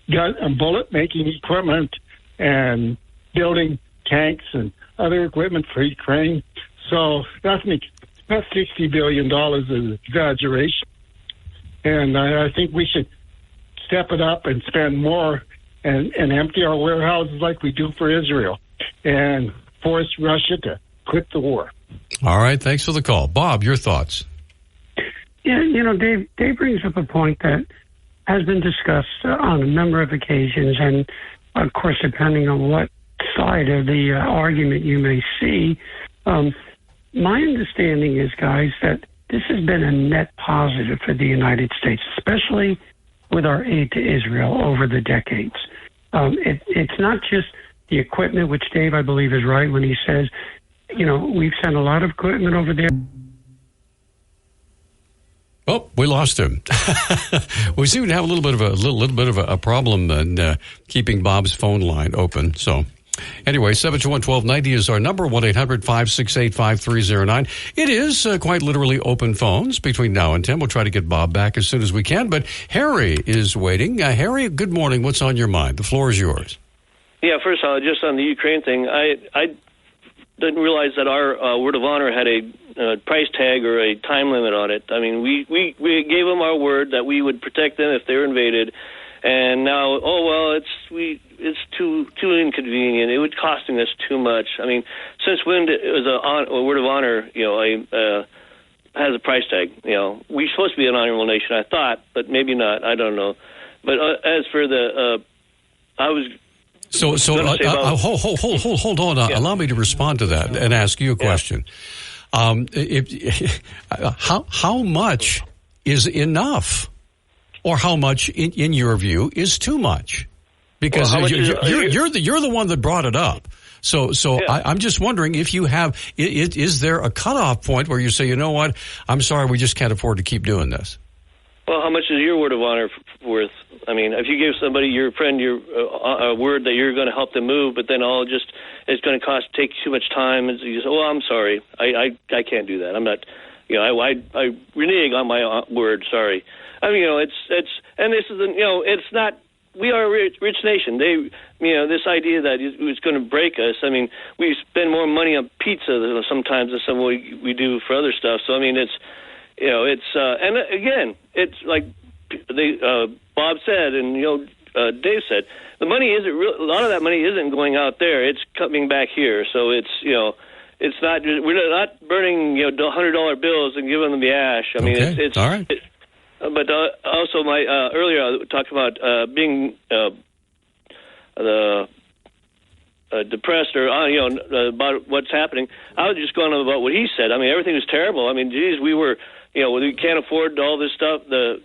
and bullet-making equipment and building tanks and other equipment for Ukraine. So that $60 billion is an exaggeration. And I think we should step it up and spend more and empty our warehouses like we do for Israel and force Russia to quit the war. All right. Thanks for the call. Bob, your thoughts? Yeah, Dave brings up a point that has been discussed on a number of occasions. And, of course, depending on what side of the argument you may see, my understanding is, guys, that this has been a net positive for the United States, especially with our aid to Israel over the decades. It's not just the equipment, which Dave, I believe, is right when he says, we've sent a lot of equipment over there. Oh, we lost him. We seem to have a little bit of a problem in keeping Bob's phone line open. So, anyway, 721-1290 is our number. 1-800-568-5309. It is quite literally open phones between now and 10. We'll try to get Bob back as soon as we can. But Harry is waiting. Harry, good morning. What's on your mind? The floor is yours. Yeah, first of all, just on the Ukraine thing, I didn't realize that our word of honor had a price tag or a time limit on it. I mean, we gave them our word that we would protect them if they were invaded, and now, it's too inconvenient. It was costing us too much. I mean, since when was a word of honor, has a price tag? We're supposed to be an honorable nation, I thought, but maybe not. I don't know. But as for the, I was. So hold on. Yeah. Allow me to respond to that and ask you a question. How much is enough, or how much, in your view, is too much? Because you're the one that brought it up. So I'm just wondering if you have, is there a cutoff point where you say, you know what, I'm sorry, we just can't afford to keep doing this? Well, how much is your word of honor worth? I mean, if you give somebody, your friend, a word that you're going to help them move, but then it's going to take too much time, and you say, well, I'm sorry, I can't do that. I'm not, I renege on my word. Sorry. I mean, and this is, it's not. We are a rich nation. This idea that it was going to break us. I mean, we spend more money on pizza sometimes than some we do for other stuff. So I mean, and again, it's like Bob said, and Dave said, the money isn't a lot of that money isn't going out there. It's coming back here. So it's it's not. We're not burning $100 bills and giving them the ash. I mean, it's all right. But also, my earlier I talked about being depressed or about what's happening. I was just going on about what he said. I mean, everything was terrible. I mean, geez, we can't afford all this stuff. The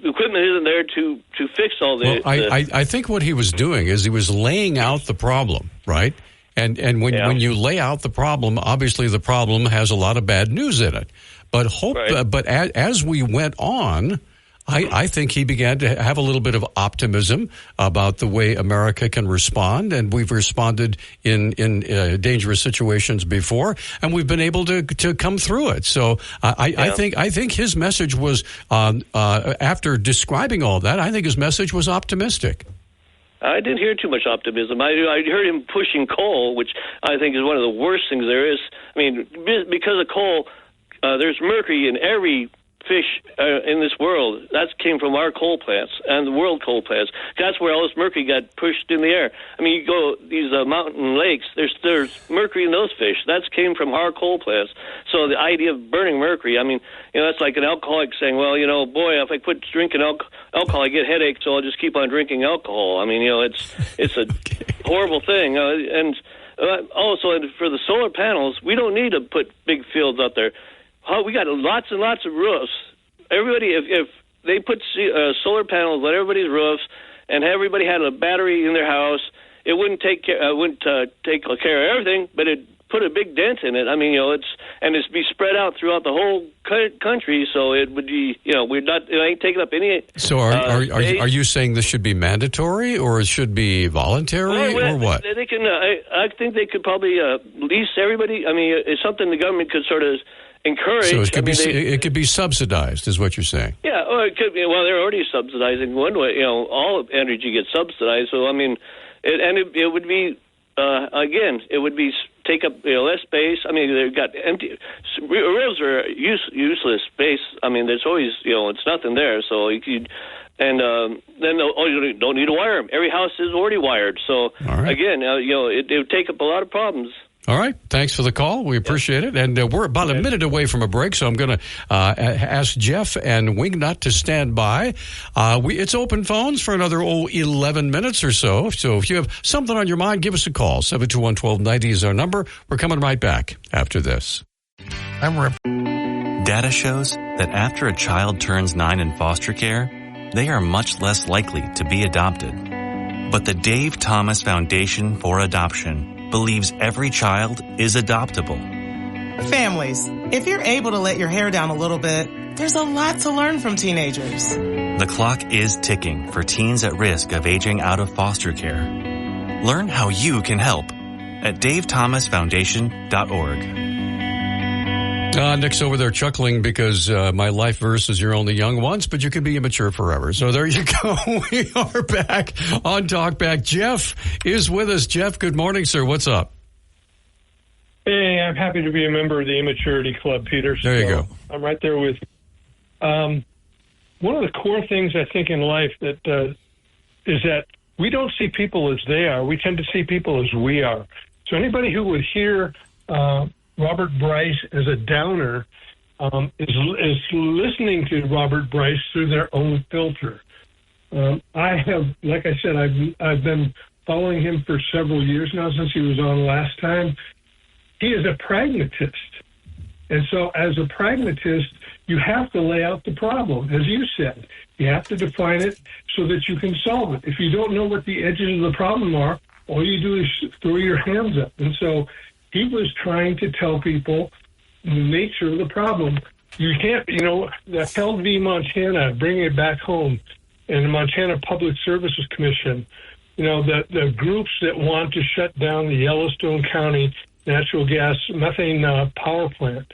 equipment isn't there to fix all this. Well, I think what he was doing is he was laying out the problem, right? And when you lay out the problem, obviously the problem has a lot of bad news in it. But but as we went on, I think he began to have a little bit of optimism about the way America can respond, and we've responded in dangerous situations before, and we've been able to come through it. So I think his message was after describing all that, I think his message was optimistic. I didn't hear too much optimism. I heard him pushing coal, which I think is one of the worst things there is. I mean, because of coal. There's mercury in every fish in this world. That came from our coal plants and the world coal plants. That's where all this mercury got pushed in the air. I mean, you go these mountain lakes. There's mercury in those fish. That came from our coal plants. So the idea of burning mercury. I mean, that's like an alcoholic saying, "Well, boy, if I quit drinking alcohol, I get headaches, so I'll just keep on drinking alcohol." I mean, it's a horrible thing. And also for the solar panels, we don't need to put big fields out there. We got lots and lots of roofs. Everybody, if they put solar panels on everybody's roofs and everybody had a battery in their house, it wouldn't take care of everything, but it put a big dent in it. I mean, it'd be spread out throughout the whole country, so it would be, it ain't taking up any. So are you saying this should be mandatory or it should be voluntary or what? They can. I think they could probably lease everybody. I mean, it's something the government could sort of encourage. So it could be subsidized, is what you're saying. Yeah, or it could be. Well, they're already subsidizing one way. All energy gets subsidized. So I mean, it would be again, it would be take up less space. I mean, they've got empty roofs are useless space. I mean, there's always it's nothing there. So you could. And then you don't need to wire them. Every house is already wired. So again, it would take up a lot of problems. All right. Thanks for the call. We appreciate it. And we're about a minute away from a break, so I'm going to ask Jeff and Wingnut to stand by. It's open phones for another 11 minutes or so. So if you have something on your mind, give us a call. 721-1290 is our number. We're coming right back after this. Data shows that after a child turns 9 in foster care, they are much less likely to be adopted. But the Dave Thomas Foundation for Adoption believes every child is adoptable. Families, if you're able to let your hair down a little bit, there's a lot to learn from teenagers. The clock is ticking for teens at risk of aging out of foster care. Learn how you can help at davethomasfoundation.org. Nick's over there chuckling because my life verse is you're only young once, but you can be immature forever. So there you go. We are back on Talkback. Jeff is with us. Jeff, good morning, sir. What's up? Hey, I'm happy to be a member of the Immaturity Club, Peter. There you go. I'm right there with one of the core things I think in life that is that we don't see people as they are. We tend to see people as we are. So anybody who would hear Robert Bryce as a downer is listening to Robert Bryce through their own filter. I have, like I said, I've been following him for several years now since he was on last time. He is a pragmatist. And so as a pragmatist, you have to lay out the problem, as you said. You have to define it so that you can solve it. If you don't know what the edges of the problem are, all you do is throw your hands up. And so he was trying to tell people the nature of the problem. You can't, the Held v. Montana, bringing it back home, and the Montana Public Services Commission, the groups that want to shut down the Yellowstone County natural gas methane power plant,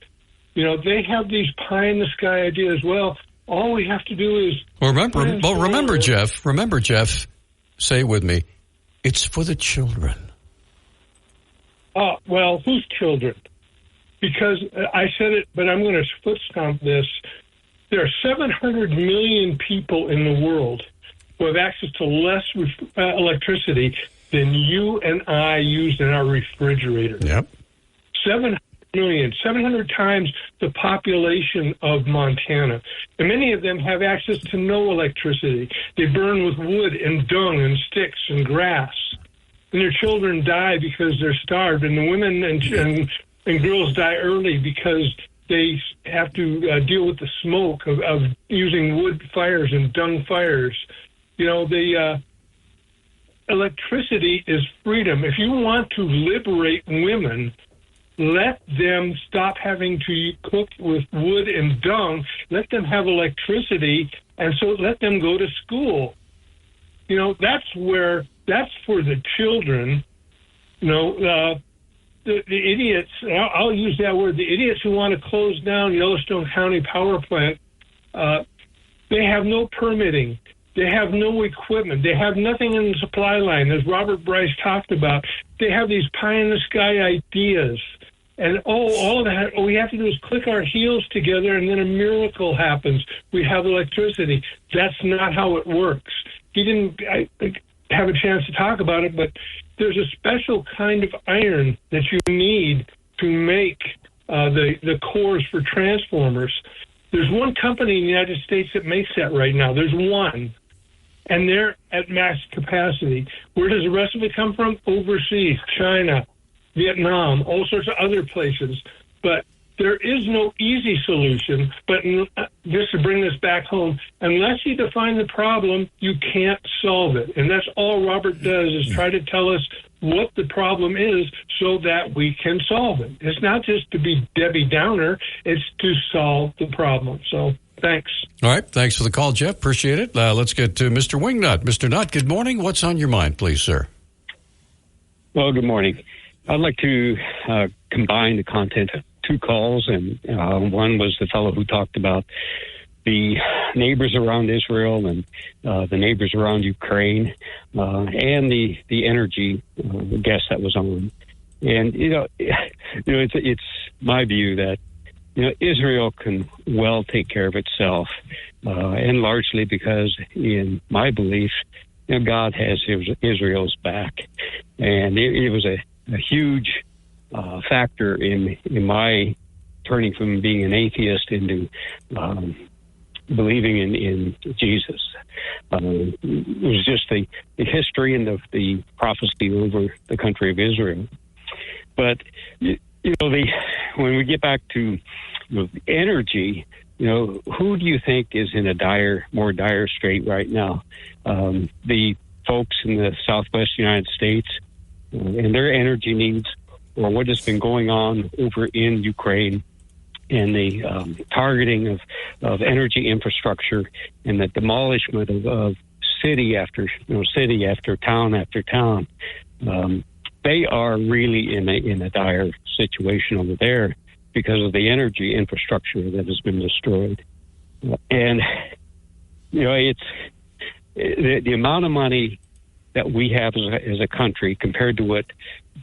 they have these pie-in-the-sky ideas. Well, all we have to do is... Remember, Jeff, say it with me, it's for the children. Well, whose children? Because I said it, but I'm going to foot stomp this. There are 700 million people in the world who have access to less electricity than you and I use in our refrigerator. Yep. 700 million, 700 times the population of Montana. And many of them have access to no electricity. They burn with wood and dung and sticks and grass. And their children die because they're starved. And the women and girls die early because they have to deal with the smoke of using wood fires and dung fires. The electricity is freedom. If you want to liberate women, let them stop having to cook with wood and dung. Let them have electricity, and so let them go to school. That's for the children. The idiots, I'll use that word, the idiots who want to close down Yellowstone County Power Plant, they have no permitting. They have no equipment. They have nothing in the supply line. As Robert Bryce talked about, they have these pie-in-the-sky ideas. And all of that, all we have to do is click our heels together, and then a miracle happens. We have electricity. That's not how it works. He didn't have a chance to talk about it, but there's a special kind of iron that you need to make the cores for transformers. There's one company in the United States that makes that right now. There's one. And they're at max capacity. Where does the rest of it come from? Overseas, China, Vietnam, all sorts of other places. But there is no easy solution. But just to bring this back home, unless you define the problem, you can't solve it. And that's all Robert does, is try to tell us what the problem is so that we can solve it. It's not just to be Debbie Downer. It's to solve the problem. So thanks. All right. Thanks for the call, Jeff. Appreciate it. Let's get to Mr. Wingnut. Mr. Nutt, good morning. What's on your mind, please, sir? Well, good morning. I'd like to combine the content of two calls, and one was the fellow who talked about the neighbors around Israel and the neighbors around Ukraine, and the energy guest that was on. And it's my view that Israel can well take care of itself, and largely because, in my belief, God has Israel's back, and it was a huge factor in my turning from being an atheist into believing in Jesus. It was just the history and the prophecy over the country of Israel. But when we get back to energy, who do you think is in a more dire strait right now? The folks in the Southwest United States and their energy needs, or what has been going on over in Ukraine and the targeting of energy infrastructure and the demolishment of city after town after town. They are really in a dire situation over there because of the energy infrastructure that has been destroyed. And it's the amount of money that we have as a country compared to what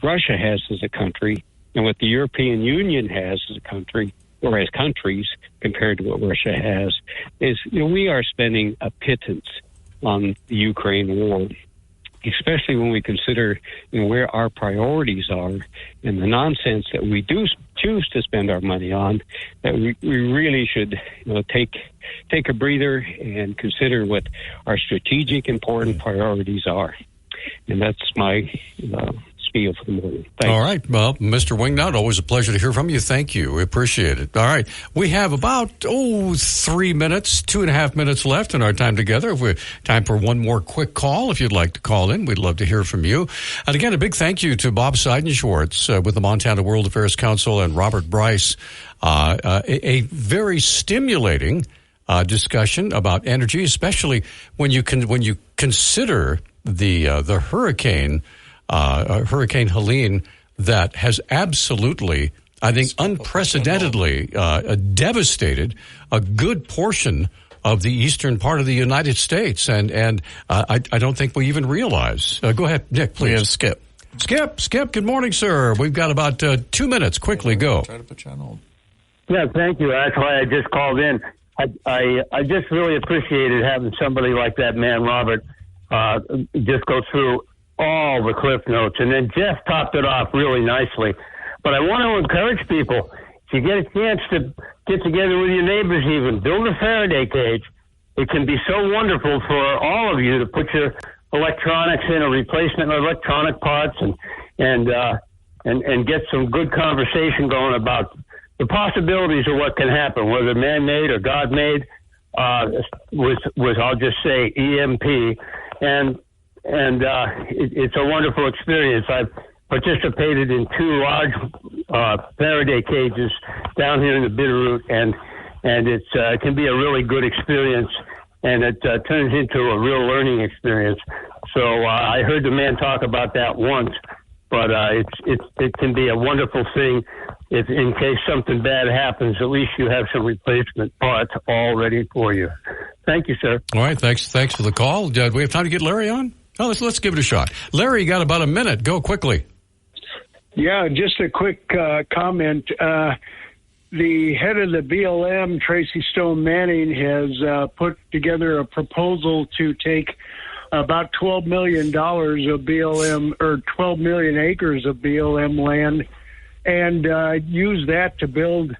Russia has as a country and what the European Union has as a country, or as countries compared to what Russia has, is we are spending a pittance on the Ukraine war, especially when we consider where our priorities are and the nonsense that we do choose to spend our money on, that we really should take a breather and consider what our strategic important priorities are. And that's my spiel for the morning. Thanks. All right. Well, Mr. Wingnut, always a pleasure to hear from you. Thank you. We appreciate it. All right. We have about, 3 minutes, 2.5 minutes left in our time together. If we time for one more quick call, if you'd like to call in, we'd love to hear from you. And again, a big thank you to Bob Seidenschwarz with the Montana World Affairs Council and Robert Bryce. A very stimulating discussion about energy, especially when you consider the hurricane Helene that has absolutely, I think, unprecedentedly devastated a good portion of the eastern part of the United States, and I don't think we even realize. Go ahead, Nick, please. We have Skip. Skip. Good morning, sir. We've got about 2 minutes. Quickly, go. Try to put you on hold. Yeah, thank you. That's why I just called in. I just really appreciated having somebody like that man, Robert, just go through all the cliff notes. And then Jeff topped it off really nicely. But I want to encourage people, if you get a chance to get together with your neighbors even, build a Faraday cage. It can be so wonderful for all of you to put your electronics in, a replacement electronic parts, and get some good conversation going about the possibilities of what can happen, whether man-made or God-made, was I'll just say EMP, and it's a wonderful experience. I've participated in 2 large Faraday cages down here in the Bitterroot, and it can be a really good experience, and it turns into a real learning experience. So I heard the man talk about that once, but it can be a wonderful thing. If in case something bad happens, at least you have some replacement parts all ready for you. Thank you, sir. All right, thanks for the call. Do we have time to get Larry on? Oh, let's give it a shot. Larry, you got about a minute. Go quickly. Yeah, just a quick comment. The head of the BLM, Tracy Stone Manning, has put together a proposal to take about $12 million of BLM, or 12 million acres of BLM land, and use that to build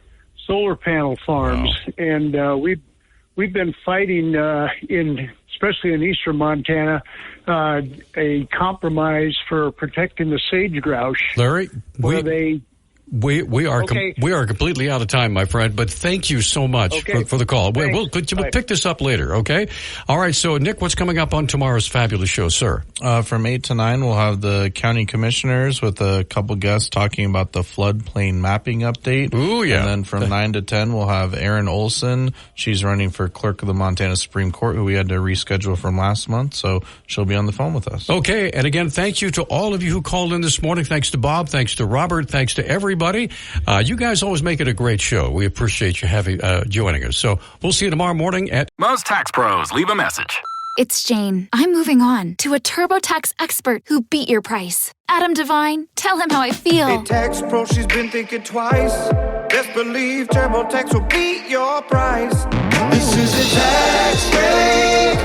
solar panel farms. Wow. And we've been fighting especially in eastern Montana, a compromise for protecting the sage grouse. Larry, we are completely out of time, my friend, but thank you so much for the call. We'll pick this up later, okay? All right, so Nick, what's coming up on tomorrow's fabulous show, sir? From 8 to 9, we'll have the county commissioners with a couple guests talking about the floodplain mapping update. Ooh, yeah. And then from 9 to 10, we'll have Erin Olson. She's running for clerk of the Montana Supreme Court, who we had to reschedule from last month, so she'll be on the phone with us. Okay, and again, thank you to all of you who called in this morning. Thanks to Bob, thanks to Robert, thanks to everybody. You guys always make it a great show. We appreciate you joining us. So we'll see you tomorrow morning at... Most tax pros leave a message. It's Jane. I'm moving on to a TurboTax expert who beat your price. Adam Devine, tell him how I feel. Hey, tax pro, she's been thinking twice. Best believe TurboTax will beat your price. This is a tax break.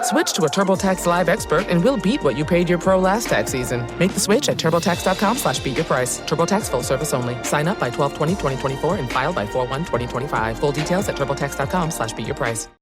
Switch to a TurboTax Live expert and we'll beat what you paid your pro last tax season. Make the switch at TurboTax.com/beatyourprice. TurboTax full service only. Sign up by 12/20/2024 and file by 4/1/2025. Full details at TurboTax.com/beatyourprice.